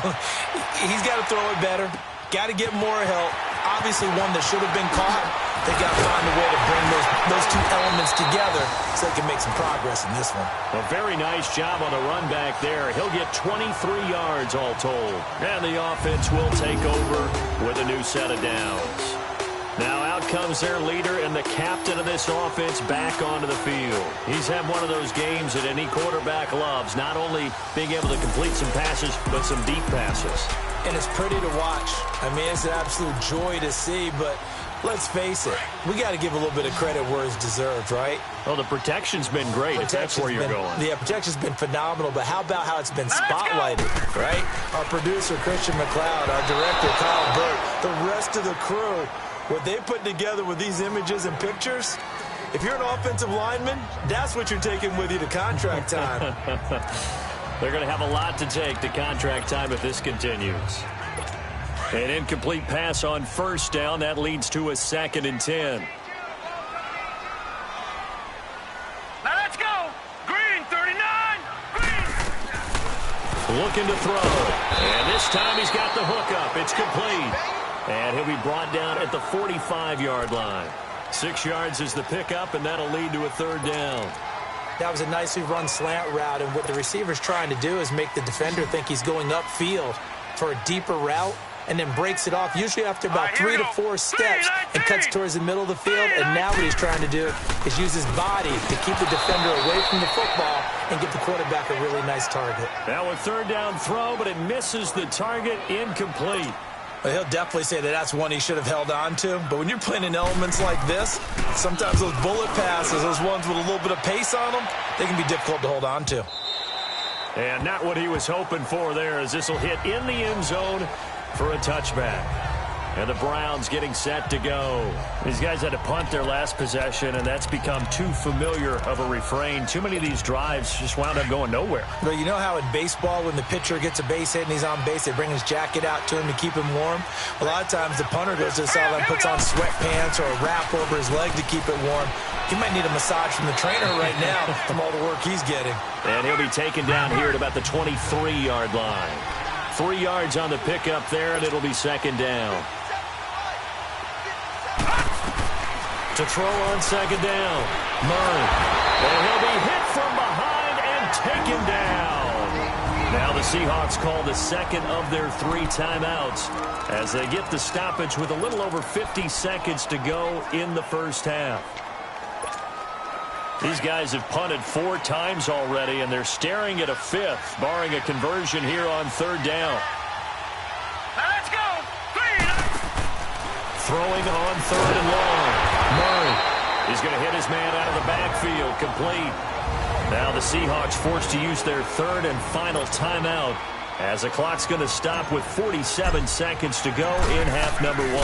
He's got to throw it better, got to get more help. Obviously one that should have been caught. They got to find a way to bring those 2 elements together so they can make some progress in this one.
A very nice job on the run back there. He'll get 23 yards all told. And the offense will take over with a new set of downs. Now out comes their leader and the captain of this offense back onto the field. He's had one of those games that any quarterback loves, not only being able to complete some passes, but some deep passes.
And it's pretty to watch. I mean, it's an absolute joy to see, but let's face it, we got to give a little bit of credit where it's deserved, right?
Well, the protection's been great, if that's where you're going.
Yeah, protection's been phenomenal, but how about how it's been spotlighted, right? Our producer, Christian McLeod, our director, Kyle Burt, the rest of the crew, what they put together with these images and pictures, if you're an offensive lineman, that's what you're taking with you to contract time.
They're going to have a lot to take to contract time if this continues. An incomplete pass on 1st down. That leads to a 2nd and 10.
Now let's go. Green, 39. Green.
Looking to throw. And this time he's got the hook up. It's complete. And he'll be brought down at the 45-yard line. 6 yards is the pickup, and that'll lead to a 3rd down.
That was a nicely run slant route, and what the receiver's trying to do is make the defender think he's going upfield for a deeper route, and then breaks it off, usually after about 3 to 4 steps, and cuts towards the middle of the field. And now what he's trying to do is use his body to keep the defender away from the football and get the quarterback a really nice target.
Now a 3rd down throw, but it misses the target, incomplete.
Well, he'll definitely say that that's one he should have held on to. But when you're playing in elements like this, sometimes those bullet passes, those ones with a little bit of pace on them, they can be difficult to hold on to.
And not what he was hoping for there, as this will hit in the end zone for a touchback. And the Browns getting set to go. These guys had to punt their last possession, and that's become too familiar of a refrain. Too many of these drives just wound up going nowhere.
But you know how in baseball, when the pitcher gets a base hit and he's on base, they bring his jacket out to him to keep him warm? A lot of times the punter goes to the sideline, puts on sweatpants or a wrap over his leg to keep it warm. He might need a massage from the trainer right now from all the work he's getting.
And he'll be taken down here at about the 23-yard line. 3 yards on the pickup there, and it'll be second down. To throw on second down, Murray. And he'll be hit from behind and taken down. Now the Seahawks call the second of their 3 timeouts as they get the stoppage with a little over 50 seconds to go in the first half. These guys have punted 4 times already, and they're staring at a 5th, barring a conversion here on third down.
Now let's go.
Throwing on third and long. Murray is going to hit his man out of the backfield, complete. Now the Seahawks forced to use their third and final timeout as the clock's going to stop with 47 seconds to go in half number 1.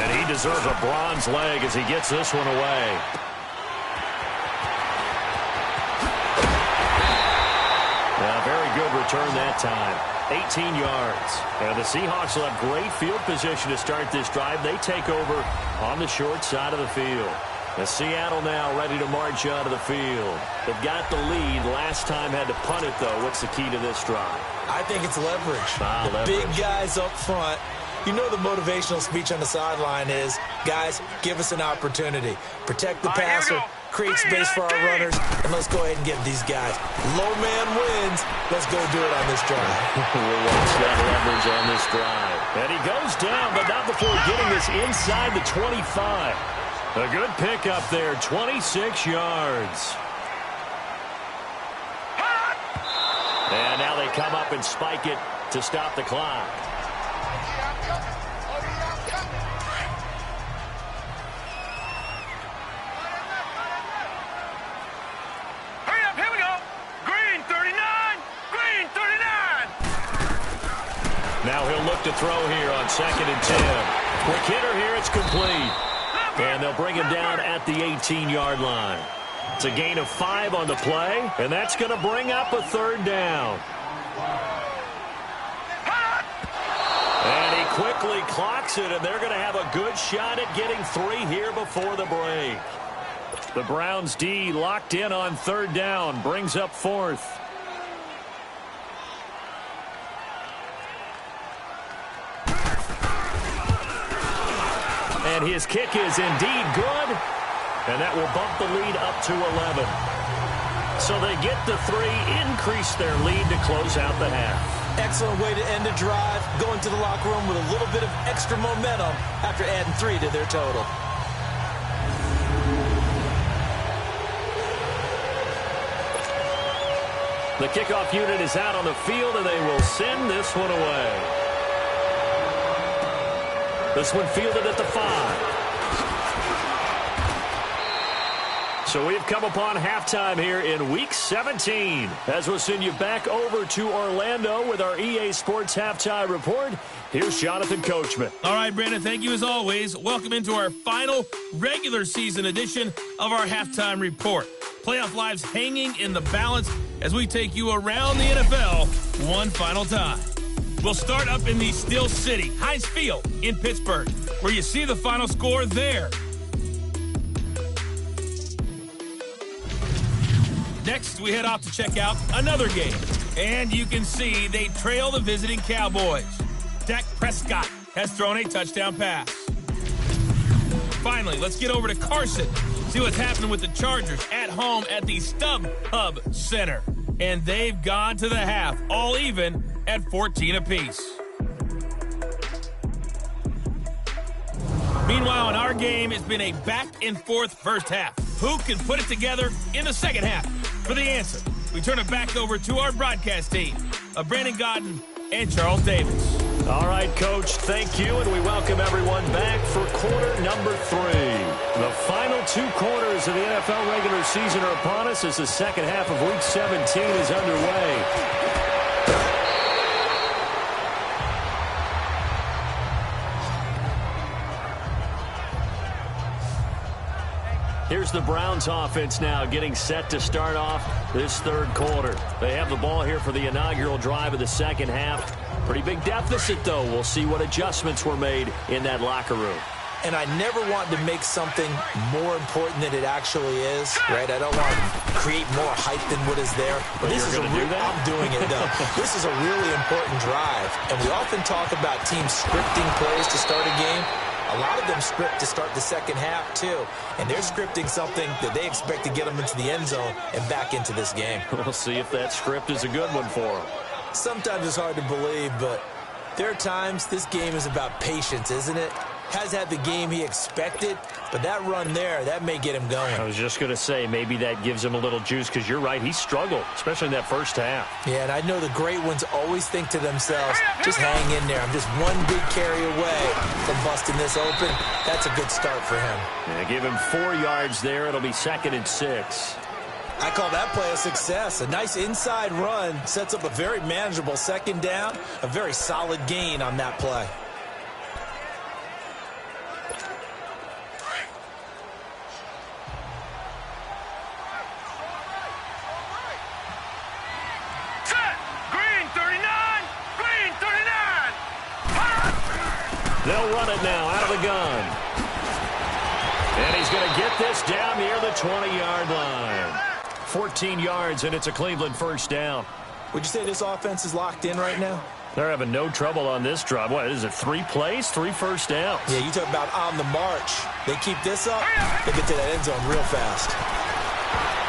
And he deserves a bronze leg as he gets this one away. Very good return that time. 18 yards. And the Seahawks will have great field position to start this drive. They take over on the short side of the field. The Seattle now ready to march out of the field. They've got the lead. Last time had to punt it, though. What's the key to this drive?
I think it's leverage.
Leverage.
Big guys up front. You know the motivational speech on the sideline is, guys, give us an opportunity. Protect the passer, create space for our runners, and let's go ahead and get these guys. Low man wins. Let's go do it on this drive.
We'll watch that leverage on this drive. And he goes down, but not before getting this inside the 25. A good pickup there, 26 yards. And now they come up and spike it to stop the clock. Now he'll look to throw here on 2nd and 10. Quick hitter here, it's complete. And they'll bring him down at the 18-yard line. It's a gain of 5 on the play, and that's going to bring up a third down. And he quickly clocks it, and they're going to have a good shot at getting 3 here before the break. The Browns D locked in on third down, brings up 4th. And his kick is indeed good, and that will bump the lead up to 11. So they get the 3, increase their lead to close out the half.
Excellent way to end a drive, going to the locker room with a little bit of extra momentum after adding 3 to their total.
The kickoff unit is out on the field, and they will send this one away. This one fielded at the 5. So we've come upon halftime here in Week 17. As we'll send you back over to Orlando with our EA Sports Halftime Report, here's Jonathan Coachman.
All right, Brandon, thank you as always. Welcome into our final regular season edition of our Halftime Report. Playoff lives hanging in the balance as we take you around the NFL one final time. We'll start up in the Steel City, Heinz Field in Pittsburgh, where you see the final score there. Next, we head off to check out another game. And you can see they trail the visiting Cowboys. Dak Prescott has thrown a touchdown pass. Finally, let's get over to Carson, see what's happening with the Chargers at home at the StubHub Center. And they've gone to the half, all even at 14 apiece. Meanwhile, in our game, it's been a back-and-forth first half. Who can put it together in the second half? For the answer, we turn it back over to our broadcast team of Brandon Godden and Charles Davis.
All right, Coach, thank you, and we welcome everyone back for quarter number 3. The final 2 quarters of the NFL regular season are upon us as the second half of Week 17 is underway. Here's the Browns offense now getting set to start off this third quarter. They have the ball here for the inaugural drive of the second half. Pretty big deficit, though. We'll see what adjustments were made in that locker room.
And I never want to make something more important than it actually is, right? I don't want to create more hype than what is there. But this is I'm doing it, though. This is a really important drive. And we often talk about teams scripting plays to start a game. A lot of them script to start the second half, too. And they're scripting something that they expect to get them into the end zone and back into this game.
We'll see if that script is a good one for them.
Sometimes it's hard to believe, but there are times this game is about patience, isn't it? Has had the game he expected, but that run there, that may get him going.
I was just going to say, maybe that gives him a little juice, because you're right, he struggled, especially in that first half.
Yeah, and I know the great ones always think to themselves, just hang in there. I'm just one big carry away from busting this open. That's a good start for him.
Yeah, give him 4 yards there. It'll be 2nd and 6.
I call that play a success. A nice inside run sets up a very manageable second down, a very solid gain on that play.
They'll run it now out of the gun. And he's going to get this down near the 20-yard line. 14 yards, and it's a Cleveland first down.
Would you say this offense is locked in right now?
They're having no trouble on this drive. What is it, 3 plays, 3 first downs?
Yeah, you talk about on the march. They keep this up, they get to that end zone real fast.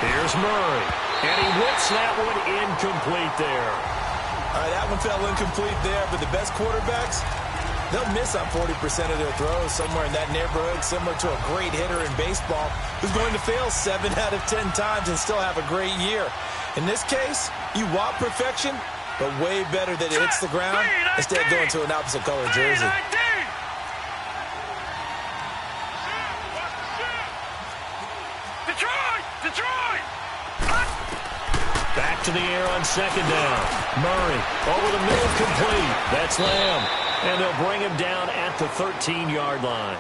Here's Murray. And he whips that one incomplete there.
All right, that one fell incomplete there, but the best quarterbacks, they'll miss on 40% of their throws, somewhere in that neighborhood, similar to a great hitter in baseball who's going to fail 7 out of 10 times and still have a great year. In this case, you want perfection, but way better that it hits the ground instead of going to an opposite color jersey.
Detroit!
Back to the air on second down. Murray over the middle, complete. That's Lamb. And they'll bring him down at the 13-yard line.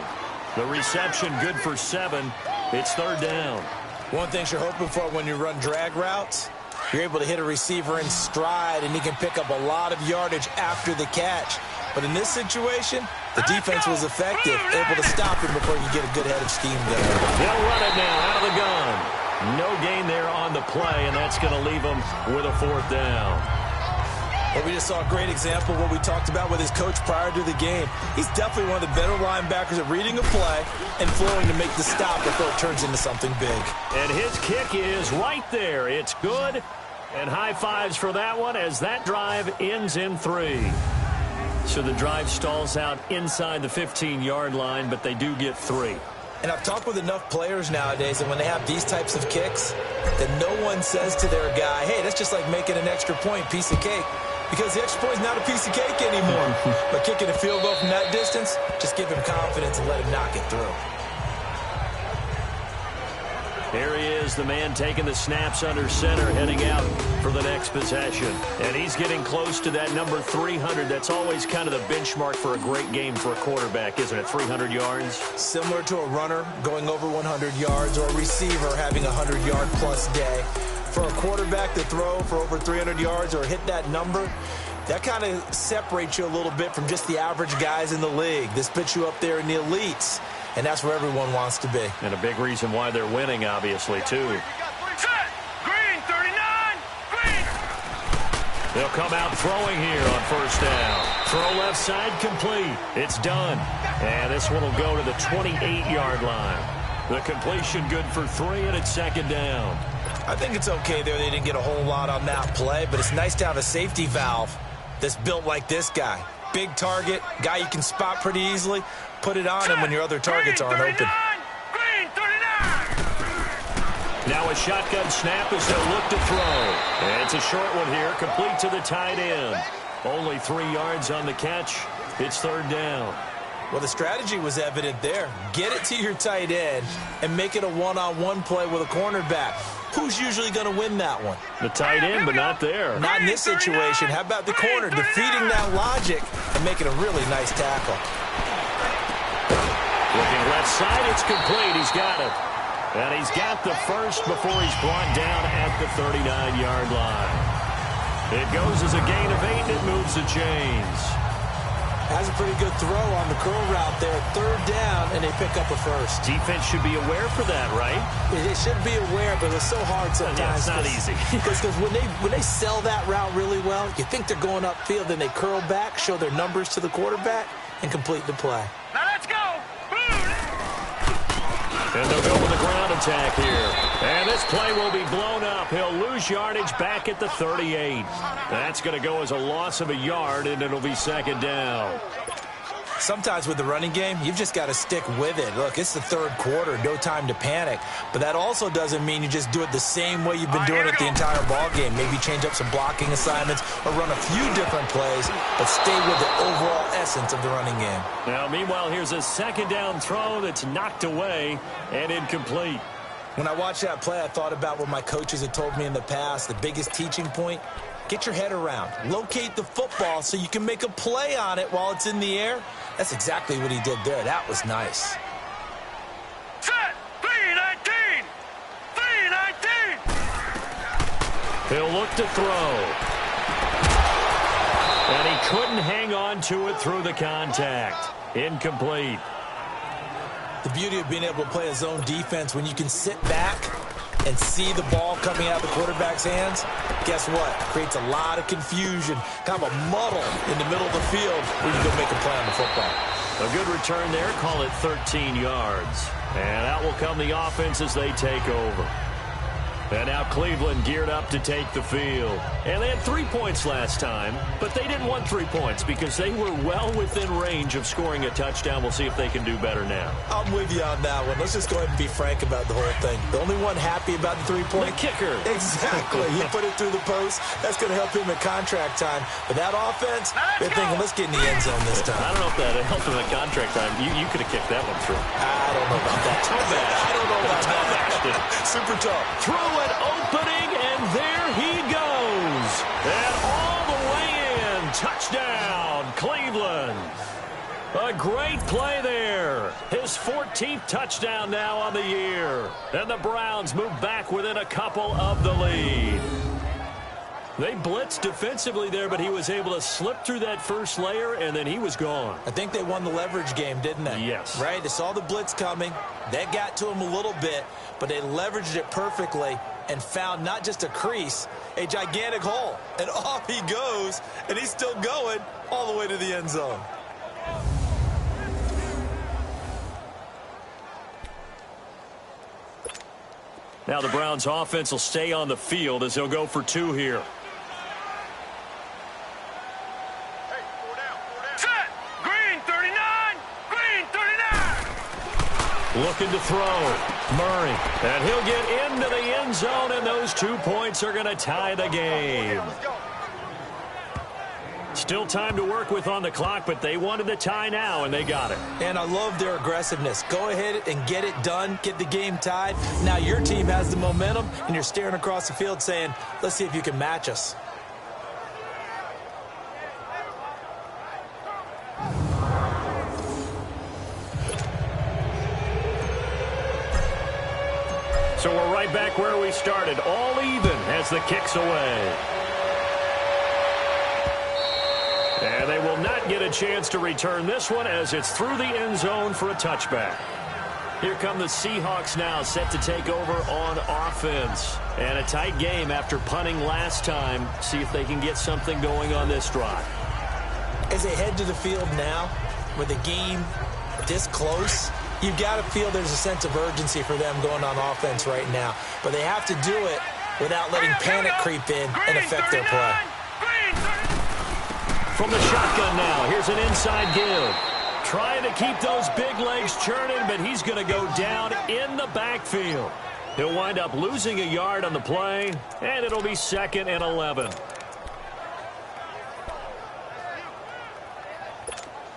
The reception good for 7. It's 3rd down.
One thing you're hoping for when you run drag routes, you're able to hit a receiver in stride, and he can pick up a lot of yardage after the catch. But in this situation, the defense was effective, able to stop him before you get a good head of steam going.
They'll run it now out of the gun. No gain there on the play, and that's going to leave him with a 4th down.
Well, we just saw a great example of what we talked about with his coach prior to the game. He's definitely one of the better linebackers at reading a play and flowing to make the stop before it turns into something big.
And his kick is right there. It's good. And high fives for that one as that drive ends in 3. So the drive stalls out inside the 15-yard line, but they do get 3.
And I've talked with enough players nowadays that when they have these types of kicks, that no one says to their guy, hey, that's just like making an extra point, piece of cake. Because the extra point is not a piece of cake anymore. But kicking a field goal from that distance, just give him confidence and let him knock it through.
Here he is, the man taking the snaps under center, heading out for the next possession. And he's getting close to that number 300. That's always kind of the benchmark for a great game for a quarterback, isn't it? 300 yards?
Similar to a runner going over 100 yards or a receiver having a 100-yard-plus day. For a quarterback to throw for over 300 yards or hit that number, that kind of separates you a little bit from just the average guys in the league. This puts you up there in the elites. And that's where everyone wants to be.
And a big reason why they're winning, obviously, too.
Green, 39, green.
They'll come out throwing here on first down. Throw left side, complete. It's done. And this one will go to the 28-yard line. The completion good for 3, and it's 2nd down.
I think it's okay there. They didn't get a whole lot on that play, but it's nice to have a safety valve that's built like this guy. Big target, guy you can spot pretty easily. Put it on him when your other targets aren't open.
Green, 39.
Now a shotgun snap as they'll look to throw. And it's a short one here, complete to the tight end. Only 3 yards on the catch. It's third down.
Well, the strategy was evident there. Get it to your tight end and make it a one-on-one play with a cornerback. Who's usually going to win that one?
The tight end, but not there.
Not in this situation. How about the corner defeating that logic and making a really nice tackle?
Looking left side, it's complete. He's got it. And he's got the first before he's brought down at the 39-yard line. It goes as a gain of 8, and it moves the chains.
Has a pretty good throw on the curl route there. Third down, and they pick up a first.
Defense should be aware for that, right?
They should be aware, but it's so hard sometimes.
Yeah, it's not easy.
Because when they sell that route really well, you think they're going upfield, then they curl back, show their numbers to the quarterback, and complete the play.
Now let's go.
And they'll go with a ground attack here. And this play will be blown up. He'll lose yardage back at the 38. That's going to go as a loss of a yard, and it'll be second down.
Sometimes with the running game, you've just got to stick with it. Look, it's the third quarter, no time to panic. But that also doesn't mean you just do it the same way you've been doing it the entire ball game. Maybe change up some blocking assignments or run a few different plays, but stay with the overall essence of the running game.
Now, meanwhile, here's a second down throw that's knocked away and incomplete.
When I watched that play, I thought about what my coaches had told me in the past. The biggest teaching point, get your head around. Locate the football so you can make a play on it while it's in the air. That's exactly what he did there. That was nice.
Set. 3-19. 3-19.
He'll look to throw. And he couldn't hang on to it through the contact. Incomplete.
The beauty of being able to play a zone defense when you can sit back and see the ball coming out of the quarterback's hands, guess what? Creates a lot of confusion, kind of a muddle in the middle of the field where you go make a play on the football.
A good return there, call it 13 yards. And out will come the offense as they take over. And now Cleveland geared up to take the field. And they had 3 points last time, but they didn't want 3 points because they were well within range of scoring a touchdown. We'll see if they can do better now.
I'm with you on that one. Let's just go ahead and be frank about the whole thing. The only one happy about the 3-point?
The kicker.
Exactly. He put it through the post. That's going to help him at contract time. But that offense, they're thinking, let's get in the end zone this time.
I don't know if that helped him at contract time. You could have kicked that one through.
I don't know about that. I don't know about that. Super tough.
Through an opening, and there he goes. And all the way in. Touchdown, Cleveland. A great play there. His 14th touchdown now on the year. And the Browns move back within a couple of the lead. They blitzed defensively there, but he was able to slip through that first layer, and then he was gone.
I think they won the leverage game, didn't they?
Yes.
Right? They saw the blitz coming. That got to him a little bit, but they leveraged it perfectly and found not just a crease, a gigantic hole. And off he goes, and he's still going all the way to the end zone.
Now the Browns offense will stay on the field as they'll go for 2 here. Looking to throw. Murray. And he'll get into the end zone, and those 2 points are going to tie the game. Still time to work with on the clock, but they wanted the tie now, and they got it.
And I love their aggressiveness. Go ahead and get it done. Get the game tied. Now your team has the momentum, and you're staring across the field saying, let's see if you can match us.
So we're right back where we started, all even as the kick's away. And they will not get a chance to return this one as it's through the end zone for a touchback. Here come the Seahawks now, set to take over on offense. And a tight game after punting last time. See if they can get something going on this drive.
As they head to the field now, with the game this close, you've got to feel there's a sense of urgency for them going on offense right now. But they have to do it without letting panic creep in and affect their play.
From the shotgun now, here's an inside give. Trying to keep those big legs churning, but he's going to go down in the backfield. He'll wind up losing a yard on the play, and it'll be 2nd and 11.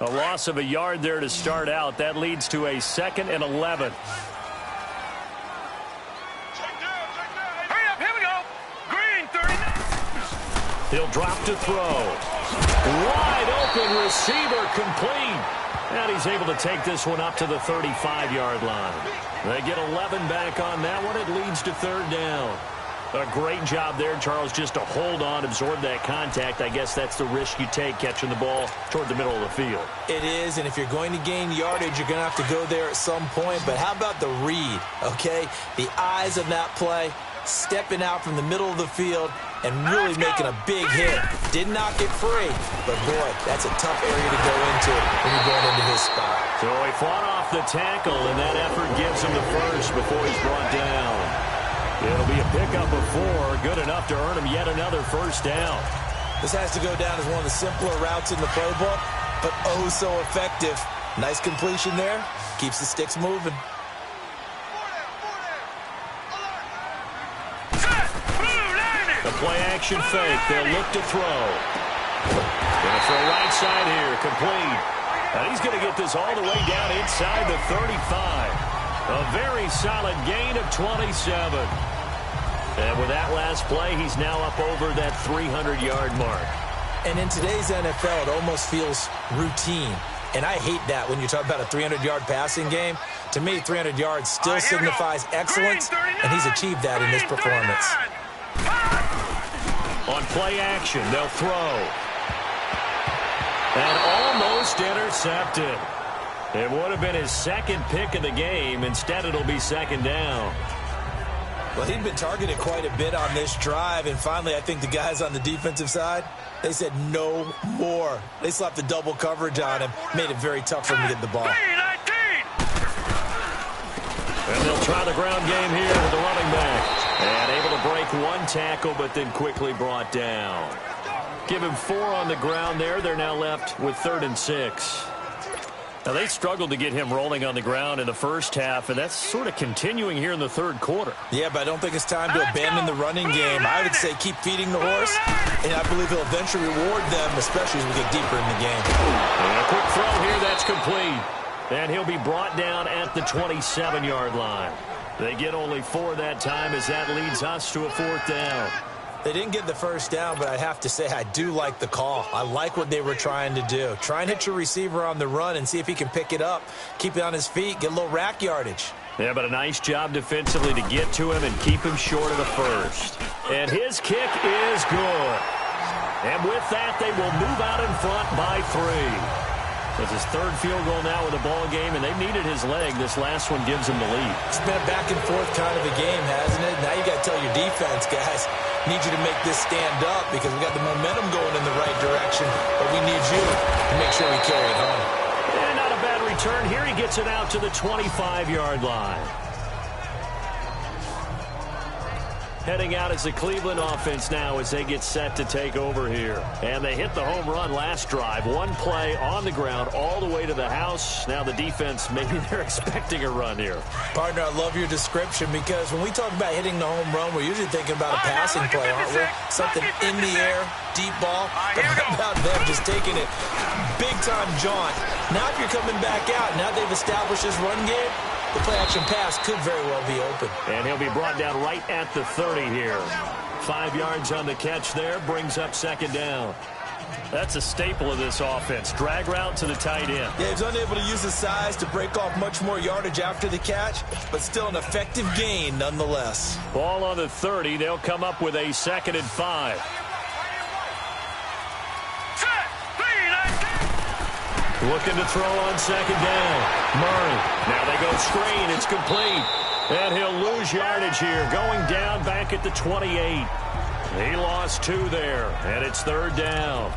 A loss of a yard there to start out. That leads to a 2nd and 11.
Hurry up, here we go. Green, 39.
He'll drop to throw. Wide open receiver complete. And he's able to take this one up to the 35-yard line. They get 11 back on that one. It leads to 3rd down. A great job there, Charles, just to hold on, absorb that contact. I guess that's the risk you take catching the ball toward the middle of the field.
It is, and if you're going to gain yardage, you're going to have to go there at some point. But how about the read, okay? The eyes of that play, stepping out from the middle of the field and really making a big hit. Did not get free, but boy, that's a tough area to go into when you're going into his spot.
So he fought off the tackle, and that effort gives him the first before he's brought down. It'll be a pickup of 4, good enough to earn him yet another first down.
This has to go down as one of the simpler routes in the playbook, but oh so effective. Nice completion there, keeps the sticks moving.
The play-action fake. They'll look to throw. Going to throw right side here. Complete. And he's going to get this all the way down inside the 35. A very solid gain of 27. And with that last play, he's now up over that 300-yard mark.
And in today's NFL, it almost feels routine. And I hate that when you talk about a 300-yard passing game. To me, 300 yards still signifies excellence, and he's achieved that in this performance.
On play action, they'll throw. And almost intercepted. It would have been his 2nd pick of the game. Instead, it'll be 2nd down.
Well, he'd been targeted quite a bit on this drive, and finally I think the guys on the defensive side, they said no more. They slapped the double coverage on him, made it very tough for him to get the ball.
And they'll try the ground game here with the running back. And able to break 1 tackle, but then quickly brought down. Give him 4 on the ground there. They're now left with 3rd and 6. Now, they struggled to get him rolling on the ground in the first half, and that's sort of continuing here in the 3rd quarter.
Yeah, but I don't think it's time to abandon the running game. I would say keep feeding the horse, and I believe he'll eventually reward them, especially as we get deeper in the game.
And a quick throw here, that's complete. And he'll be brought down at the 27-yard line. They get only 4 that time as that leads us to a 4th down.
They didn't get the first down, but I have to say I do like the call. I like what they were trying to do. Try and hit your receiver on the run and see if he can pick it up, keep it on his feet, get a little rack yardage.
Yeah, but a nice job defensively to get to him and keep him short of the first. And his kick is good. And with that, they will move out in front by 3. It's his 3rd field goal now with a ball game, and they've needed his leg. This last one gives him the lead.
It's been a back-and-forth kind of a game, hasn't it? Now you got to tell your defense, guys, need you to make this stand up because we got the momentum going in the right direction, but we need you to make sure we carry it home.
And not a bad return here. He gets it out to the 25-yard line. Heading out as the Cleveland offense now as they get set to take over here. And they hit the home run last drive. 1 play on the ground all the way to the house. Now the defense, maybe they're expecting a run here.
Partner, I love your description because when we talk about hitting the home run, we're usually thinking about a passing play, aren't we? Something in the air, deep ball. But how about them just taking it big-time jaunt? Now if you're coming back out, now they've established this run game, the play-action pass could very well be open.
And he'll be brought down right at the 30 here. 5 yards on the catch there, brings up 2nd down. That's a staple of this offense. Drag route to the tight end.
Yeah, he's unable to use his size to break off much more yardage after the catch, but still an effective gain nonetheless.
Ball on the 30. They'll come up with a 2nd and 5. Looking to throw on 2nd down. Murray. Now they go screen. It's complete. And he'll lose yardage here. Going down back at the 28. He lost 2 there. And it's 3rd down.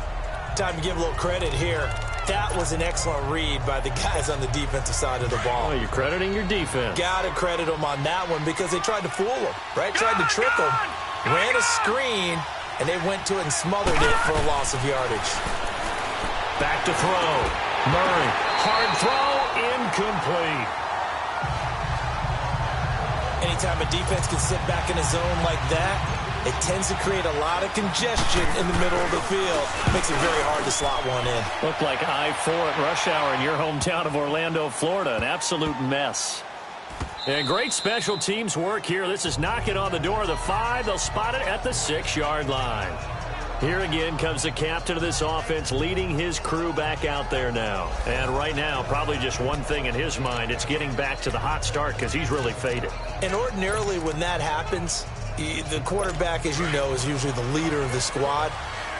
Time to give a little credit here. That was an excellent read by the guys on the defensive side of the ball.
Oh, you're crediting your defense.
Got to credit them on that one because they tried to fool them, right? Tried to trick them. Ran a screen, and they went to it and smothered it for a loss of yardage.
Back to throw. Murray. Hard throw. Incomplete.
Anytime a defense can sit back in a zone like that, it tends to create a lot of congestion in the middle of the field. Makes it very hard to slot one in.
Looked like I-4 at rush hour in your hometown of Orlando, Florida. An absolute mess. And great special teams work here. This is knocking on the door of the 5. They'll spot it at the 6-yard line. Here again comes the captain of this offense leading his crew back out there now. And right now, probably just one thing in his mind. It's getting back to the hot start because he's really faded.
And ordinarily when that happens, the quarterback, as you know, is usually the leader of the squad.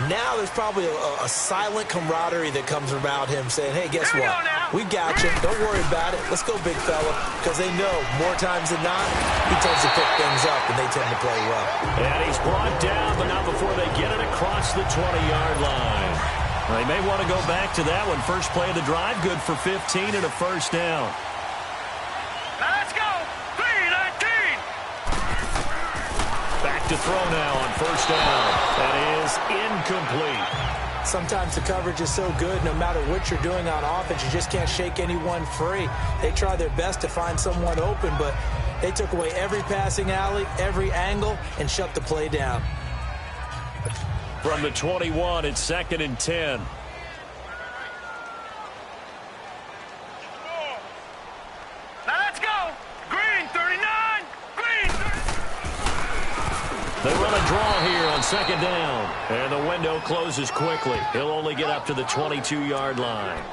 Now there's probably a silent camaraderie that comes about him saying, hey, guess what? We got you. Don't worry about it. Let's go, big fella. Because they know more times than not, he tends to pick things up, and they tend to play well.
And he's brought down, but not before they get it across the 20-yard line. They may want to go back to that one. First play of the drive, good for 15 and a first down.
Now let's go. 3-19.
Back to throw now on first down. That is incomplete.
Sometimes the coverage is so good, no matter what you're doing on offense, you just can't shake anyone free. They try their best to find someone open, but they took away every passing alley, every angle, and shut the play down.
From the 21, it's 2nd and 10.
Now let's go. Green 39. Green 39.
They run a draw here on 2nd down. And the window closes quickly. He'll only get up to the 22-yard line.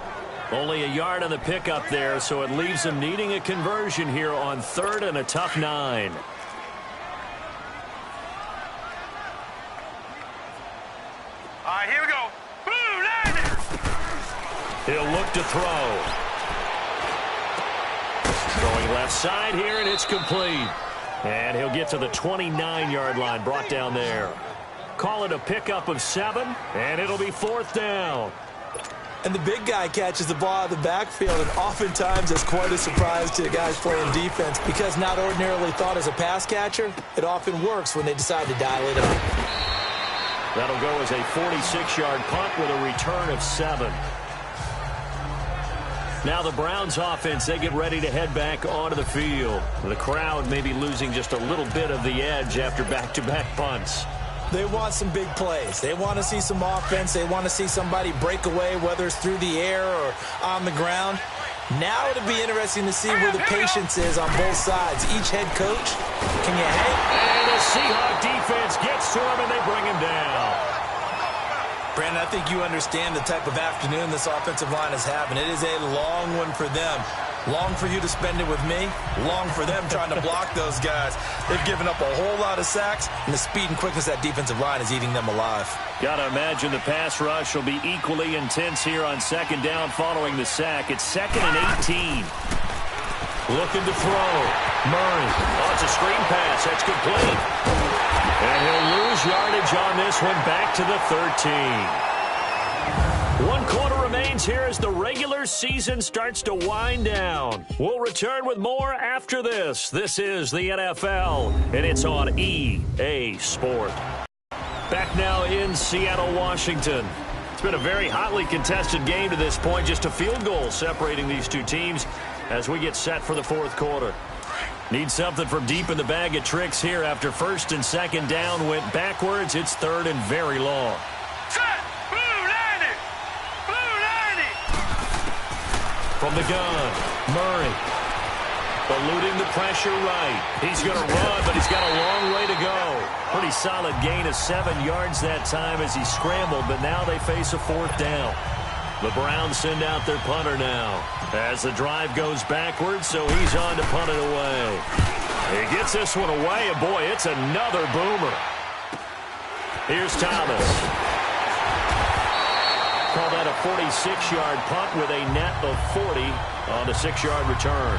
Only a yard on the pickup there, so it leaves him needing a conversion here on 3rd and a tough 9.
All right, here we go. Boom, landed.
He'll look to throw. Going left side here, and it's complete. And he'll get to the 29-yard line, brought down there. Call it a pickup of 7, and it'll be 4th down.
And the big guy catches the ball out of the backfield, and oftentimes it's quite a surprise to the guys playing defense because not ordinarily thought as a pass catcher, it often works when they decide to dial it up.
That'll go as a 46-yard punt with a return of 7. Now the Browns offense, they get ready to head back onto the field. The crowd may be losing just a little bit of the edge after back-to-back punts.
They want some big plays. They want to see some offense. They want to see somebody break away, whether it's through the air or on the ground. Now it'll be interesting to see where the patience is on both sides. Each head coach, can you hang?
And the Seahawks defense gets to him, and they bring him down.
Brandon, I think you understand the type of afternoon this offensive line is having. It is a long one for them. Long for you to spend it with me. Long for them trying to block those guys. They've given up a whole lot of sacks, and the speed and quickness of that defensive line is eating them alive.
Got to imagine the pass rush will be equally intense here on 2nd down following the sack. It's 2nd and 18. Looking to throw. Murray. Oh, it's a screen pass. That's complete. And he'll lose yardage on this one back to the 13. 1 quarter remains here as the regular season starts to wind down. We'll return with more after this. This is the NFL, and it's on EA Sport. Back now in Seattle, Washington. It's been a very hotly contested game to this point. Just a field goal separating these two teams as we get set for the 4th quarter. Need something from deep in the bag of tricks here after 1st and 2nd down went backwards. It's 3rd and very long.
Set. Blue landed. Blue landed.
From the gun, Murray. Eluding the pressure right. He's going to run, but he's got a long way to go. Pretty solid gain of 7 yards that time as he scrambled, but now they face a 4th down. The Browns send out their punter now as the drive goes backwards, so he's on to punt it away. He gets this one away, and boy, it's another boomer. Here's Thomas. Call that a 46-yard punt with a net of 40 on the 6-yard return.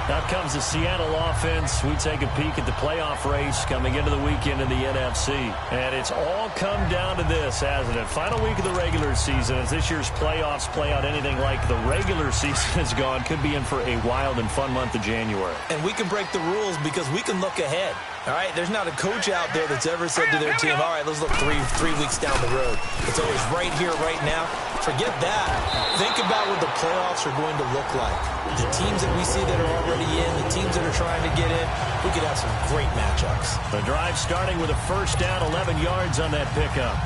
Out comes the Seattle offense. We take a peek at the playoff race coming into the weekend in the NFC. And it's all come down to this, hasn't it? Final week of the regular season. As this year's playoffs play out anything like the regular season is gone, could be in for a wild and fun month of January.
And we can break the rules because we can look ahead. All right, there's not a coach out there that's ever said to their team, all right, let's look three weeks down the road. It's always right here, right now. Forget that. Think about what the playoffs are going to look like. The teams that we see that are already in, the teams that are trying to get in, we could have some great matchups.
The drive starting with a first down, 11 yards on that pickup.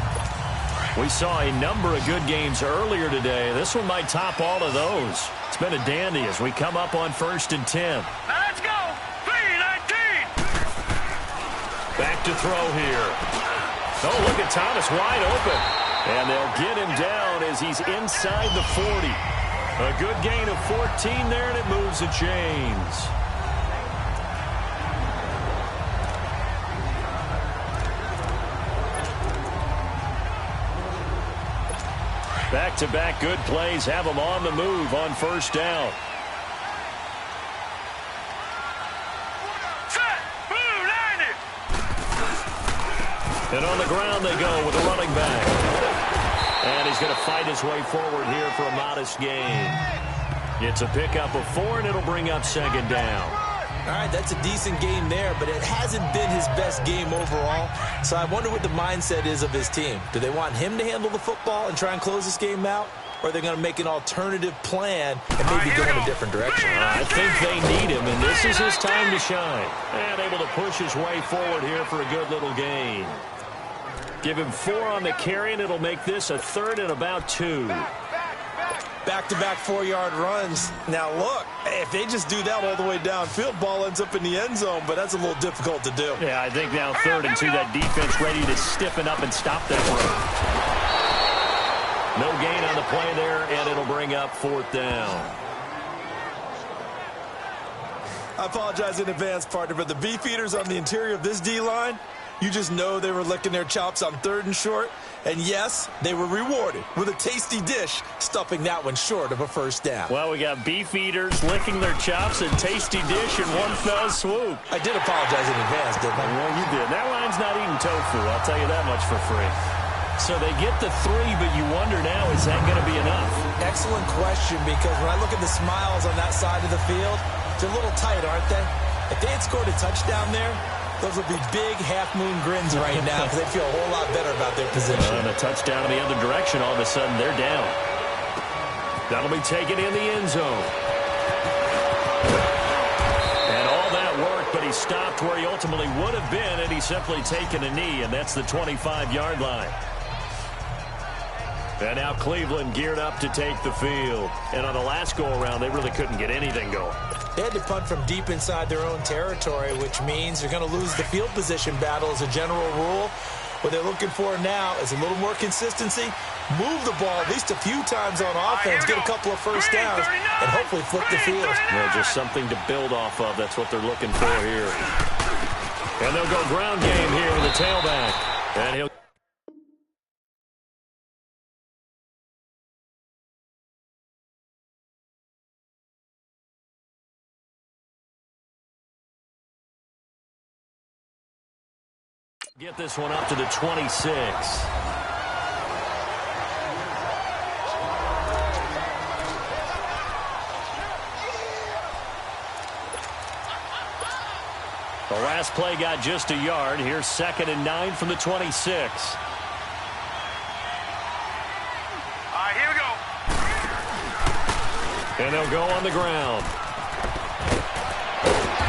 We saw a number of good games earlier today. This one might top all of those. It's been a dandy as we come up on 1st and 10.
Now let's go. 3-19.
Back to throw here. Oh, look at Thomas wide open. And they'll get him down as he's inside the 40. A good gain of 14 there, and it moves the chains. Back-to-back good plays have them on the move on first down.
Set. Blue 90.
And on the ground they go with a running back. And he's going to fight his way forward here for a modest gain. It's a pickup of 4, and it'll bring up 2nd down.
All right, that's a decent game there, but it hasn't been his best game overall. So I wonder what the mindset is of his team. Do they want him to handle the football and try and close this game out? Or are they going to make an alternative plan and maybe go in a different direction?
I think they need him, and this is his time to shine. And able to push his way forward here for a good little gain. Give him 4 on the carry, and it'll make this a 3rd and about 2.
Back-to-back 4-yard runs. Now, look, if they just do that all the way downfield, ball ends up in the end zone, but that's a little difficult to do.
Yeah, I think now 3rd and 2, that defense ready to stiffen up and stop that run. No gain on the play there, and it'll bring up 4th down.
I apologize in advance, partner, but the beefeaters on the interior of this D-line, you just know they were licking their chops on 3rd and short. And yes, they were rewarded with a tasty dish, stuffing that one short of a first down.
Well, we got beef eaters licking their chops and tasty dish in one fell swoop.
I did apologize in advance, didn't I?
Well, you did. That line's not eating tofu, I'll tell you that much for free. So they get the 3, but you wonder now, is that going to be enough?
Excellent question, because when I look at the smiles on that side of the field, they're a little tight, aren't they? If they had scored a touchdown there, those would be big half-moon grins right now because they feel a whole lot better about their position.
And a touchdown in the other direction, all of a sudden they're down. That'll be taken in the end zone. And all that work, but he stopped where he ultimately would have been, and he's simply taken a knee, and that's the 25-yard line. And now Cleveland geared up to take the field. And on the last go-around, they really couldn't get anything going.
They had to punt from deep inside their own territory, which means they're going to lose the field position battle as a general rule. What they're looking for now is a little more consistency, move the ball at least a few times on offense, get a couple of first downs, and hopefully flip the field.
Well, just something to build off of. That's what they're looking for here. And they'll go ground game here with the tailback. And he'll get this one up to the 26. The last play got just a yard. Here's 2nd and 9 from the 26.
All right, here we go.
And they'll go on the ground.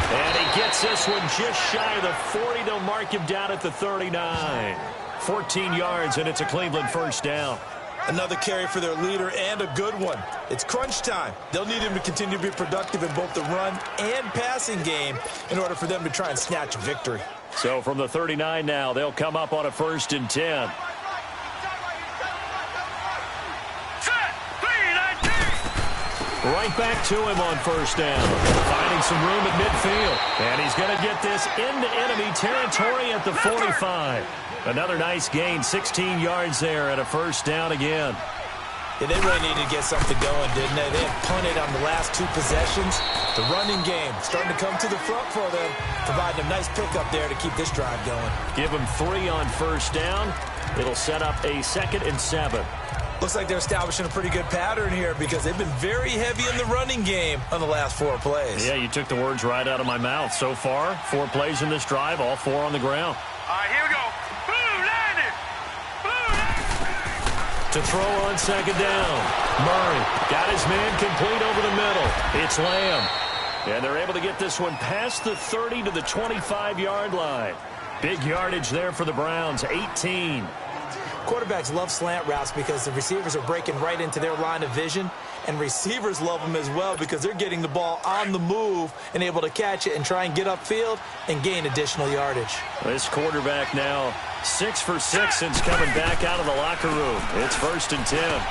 And he gets this one just shy of the 40. They'll mark him down at the 39. 14 yards, and it's a Cleveland first down.
Another carry for their leader, and a good one. It's crunch time. They'll need him to continue to be productive in both the run and passing game in order for them to try and snatch a victory.
So from the 39 now, they'll come up on a 1st and 10. Right back to him on first down. Finding some room at midfield. And he's going to get this into enemy territory at the 45. Another nice gain, 16 yards there and a first down again.
Yeah, they really needed to get something going, didn't they? They had punted on the last 2 possessions. The running game starting to come to the front for them, providing a nice pickup there to keep this drive going.
Give them 3 on first down. It'll set up a 2nd and 7.
Looks like they're establishing a pretty good pattern here because they've been very heavy in the running game on the last 4 plays.
Yeah, you took the words right out of my mouth. So far, 4 plays in this drive, all 4 on the ground.
All right, here we go. Blue landed.
To throw on second down. Murray got his man complete over the middle. It's Lamb. And they're able to get this one past the 30 to the 25-yard line. Big yardage there for the Browns, 18.
Quarterbacks love slant routes because the receivers are breaking right into their line of vision, and receivers love them as well because they're getting the ball on the move and able to catch it and try and get upfield and gain additional yardage.
This quarterback now 6 for 6 since coming back out of the locker room. It's 1st and 10.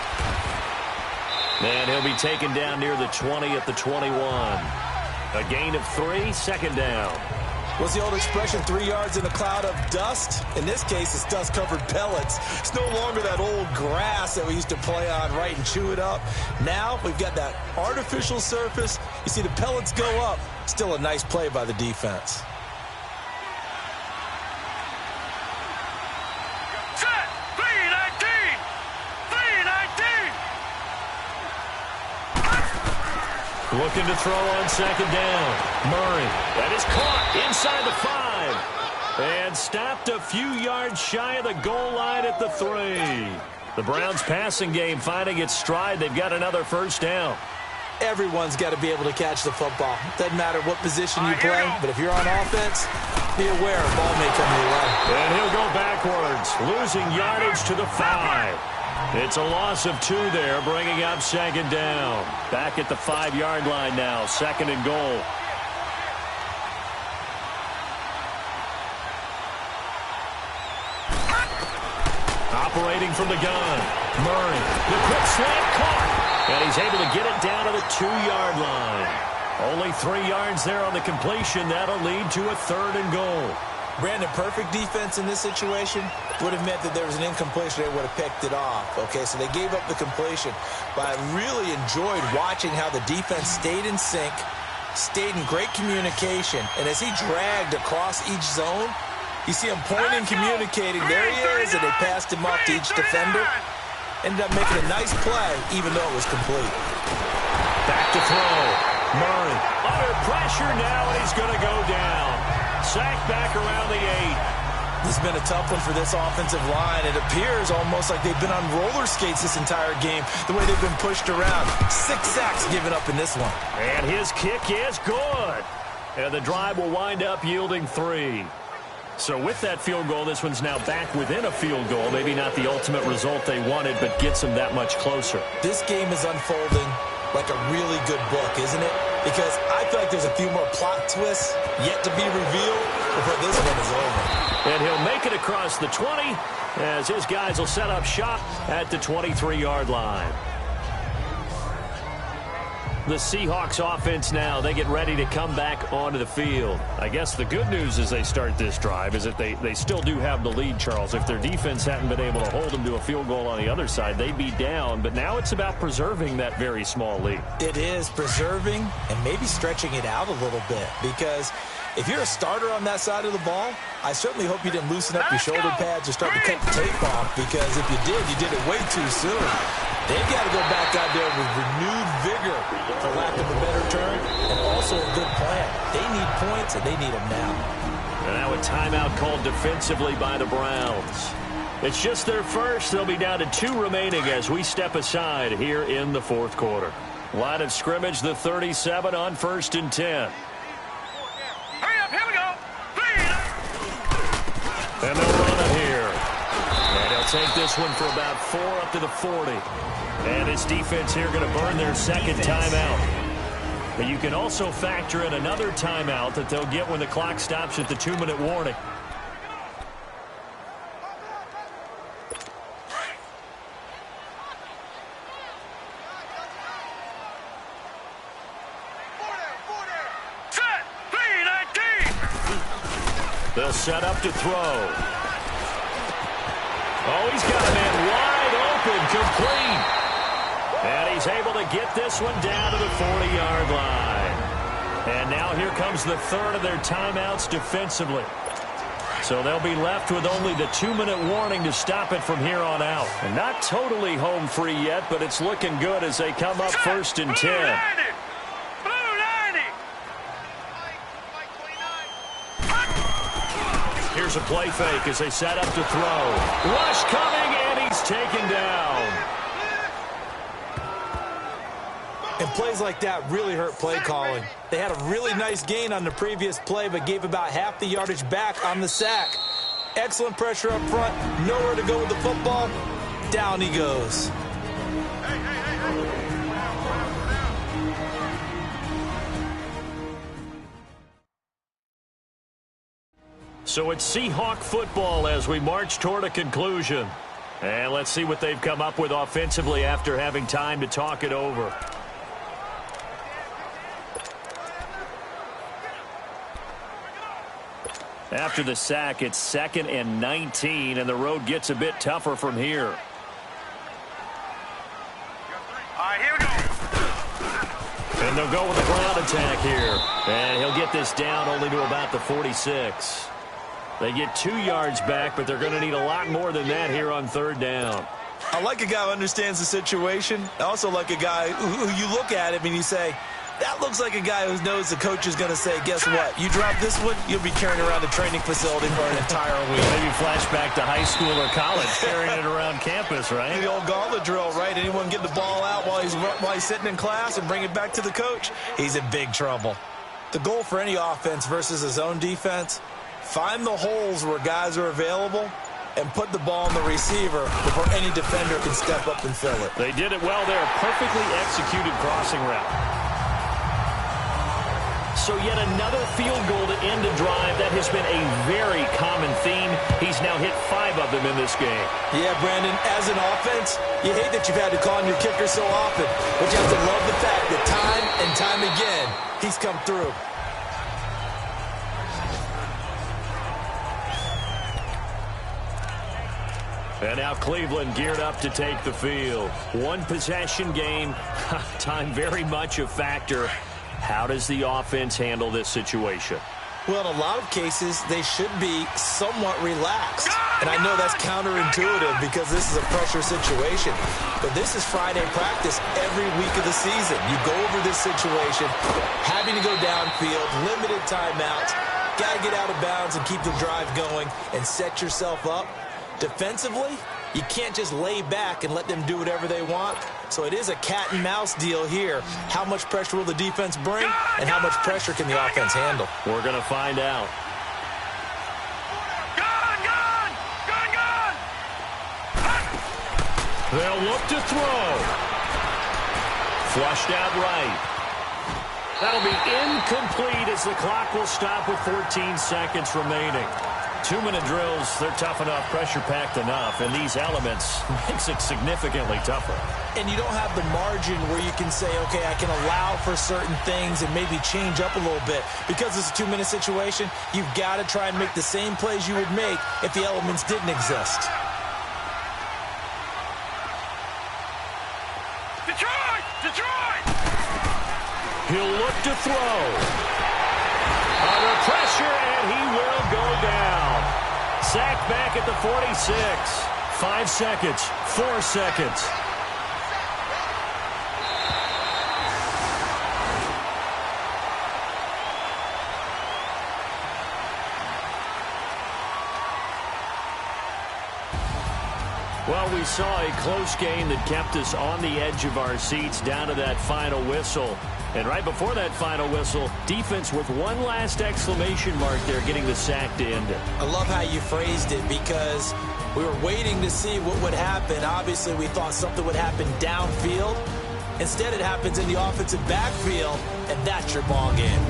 And he'll be taken down near the 20 at the 21. A gain of 3, second down.
What's the old expression, 3 yards in a cloud of dust? In this case, it's dust-covered pellets. It's no longer that old grass that we used to play on, right, and chew it up. Now we've got that artificial surface. You see the pellets go up. Still a nice play by the defense.
Set. 3-19. 3-19.
Looking to throw on second down. Murray. That is caught inside the 5. And stopped a few yards shy of the goal line at the 3. The Browns passing game finding its stride. They've got another first down.
Everyone's got to be able to catch the football. Doesn't matter what position you play, but if you're on offense, be aware a ball may come your way.
And he'll go backwards, losing yardage to the 5. It's a loss of 2 there, bringing up second down. Back at the 5-yard line now, 2nd and goal. Operating from the gun, Murray. The quick slant caught, and he's able to get it down to the 2-yard line. Only 3 yards there on the completion. That'll lead to a 3rd and goal.
Brandon, perfect defense in this situation would have meant that there was an incompletion. They would have picked it off. Okay, so they gave up the completion. But I really enjoyed watching how the defense stayed in sync, stayed in great communication. And as he dragged across each zone, you see him pointing, communicating. There he is, and they passed him off to each defender. Ended up making a nice play, even though it was complete.
Back to throw. Murray under pressure now, and he's going to go down. Sacked back around the 8.
This has been a tough one for this offensive line. It appears almost like they've been on roller skates this entire game, the way they've been pushed around. 6 sacks given up in this one.
And his kick is good. And the drive will wind up yielding 3. So with that field goal, this one's now back within a field goal. Maybe not the ultimate result they wanted, but gets them that much closer.
This game is unfolding like a really good book, isn't it? Because I feel like there's a few more plot twists yet to be revealed before this one is over.
And he'll make it across the 20 as his guys will set up shop at the 23-yard line. The Seahawks offense now, they get ready to come back onto the field. I guess the good news as they start this drive is that they still do have the lead, Charles. If their defense hadn't been able to hold them to a field goal on the other side, they'd be down. But now it's about preserving that very small lead.
It is preserving and maybe stretching it out a little bit, because if you're a starter on that side of the ball, I certainly hope you didn't loosen up your shoulder pads or start to cut the tape off, because if you did it way too soon. They've got to go back out there with renewed vigor, for lack of a better term, and also a good plan. They need points, and they need them now.
And now a timeout called defensively by the Browns. It's just their first. They'll be down to 2 remaining as we step aside here in the 4th quarter. Line of scrimmage, the 37 on 1st and 10.
Hurry up, here we go. 3.
And they'll run it here. And they'll take this one for about 4 up to the 40. And this defense here going to burn their 2nd timeout. But you can also factor in another timeout that they'll get when the clock stops at the 2-minute warning.
Set. 3-19.
They'll set up to throw. Oh, he's got a man wide open, complete. And he's able to get this one down to the 40-yard line. And now here comes the 3rd of their timeouts defensively. So they'll be left with only the 2-minute warning to stop it from here on out. And not totally home free yet, but it's looking good as they come up 1st and 10. Here's a play fake as they set up to throw. Rush coming, and he's taken down.
And plays like that really hurt play calling. They had a really nice gain on the previous play, but gave about half the yardage back on the sack. Excellent pressure up front. Nowhere to go with the football. Down he goes.
So it's Seahawk football as we march toward a conclusion. And let's see what they've come up with offensively after having time to talk it over. After the sack, it's 2nd and 19, and the road gets a bit tougher from here.
All right, here we go.
And they'll go with a ground attack here. And he'll get this down only to about the 46. They get 2 yards back, but they're going to need a lot more than that here on 3rd down.
I like a guy who understands the situation. I also like a guy who you look at him and you say, that looks like a guy who knows the coach is going to say, guess what? You drop this one, you'll be carrying around the training facility for an entire week.
Maybe flashback to high school or college, carrying it around campus, right?
The old gauntlet drill, right? Anyone get the ball out while he's sitting in class and bring it back to the coach? He's in big trouble. The goal for any offense versus a zone defense, find the holes where guys are available and put the ball on the receiver before any defender can step up and fill it.
They did it well there. Perfectly executed crossing route. So yet another field goal to end a drive. That has been a very common theme. He's now hit 5 of them in this game.
Yeah, Brandon, as an offense, you hate that you've had to call on your kicker so often, but you have to love the fact that time and time again, he's come through.
And now Cleveland geared up to take the field. 1 possession game. Time very much a factor. How does the offense handle this situation?
Well, in a lot of cases, they should be somewhat relaxed. And I know that's counterintuitive because this is a pressure situation. But this is Friday practice every week of the season. You go over this situation, having to go downfield, limited timeouts, got to get out of bounds and keep the drive going and set yourself up. Defensively, you can't just lay back and let them do whatever they want. So it is a cat and mouse deal here. How much pressure will the defense bring, and how much pressure can the offense handle?
We're going to find out. They'll look to throw. Flushed out right. That'll be incomplete as the clock will stop with 14 seconds remaining. 2-minute drills, they're tough enough, pressure-packed enough, and these elements makes it significantly tougher.
And you don't have the margin where you can say, okay, I can allow for certain things and maybe change up a little bit. Because it's a 2-minute situation, you've got to try and make the same plays you would make if the elements didn't exist.
Detroit!
He'll look to throw. Under pressure, and he will go down. Sacked back at the 46. 5 seconds, 4 seconds. Well, we saw a close game that kept us on the edge of our seats down to that final whistle. And right before that final whistle, defense with one last exclamation mark there, getting the sack to end it.
I love how you phrased it because we were waiting to see what would happen. Obviously, we thought something would happen downfield. Instead, it happens in the offensive backfield, and that's your ball game.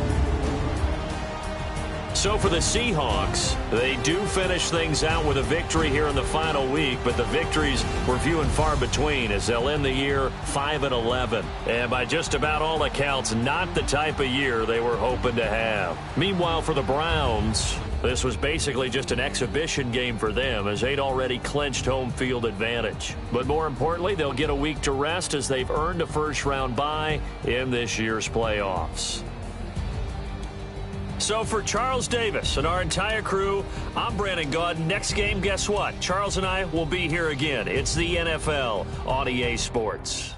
So for the Seahawks, they do finish things out with a victory here in the final week, but the victories were few and far between as they'll end the year 5-11. And by just about all accounts, not the type of year they were hoping to have. Meanwhile, for the Browns, this was basically just an exhibition game for them as they'd already clinched home field advantage. But more importantly, they'll get a week to rest as they've earned a first-round bye in this year's playoffs. So for Charles Davis and our entire crew, I'm Brandon Gaud. Next game, guess what? Charles and I will be here again. It's the NFL on EA Sports.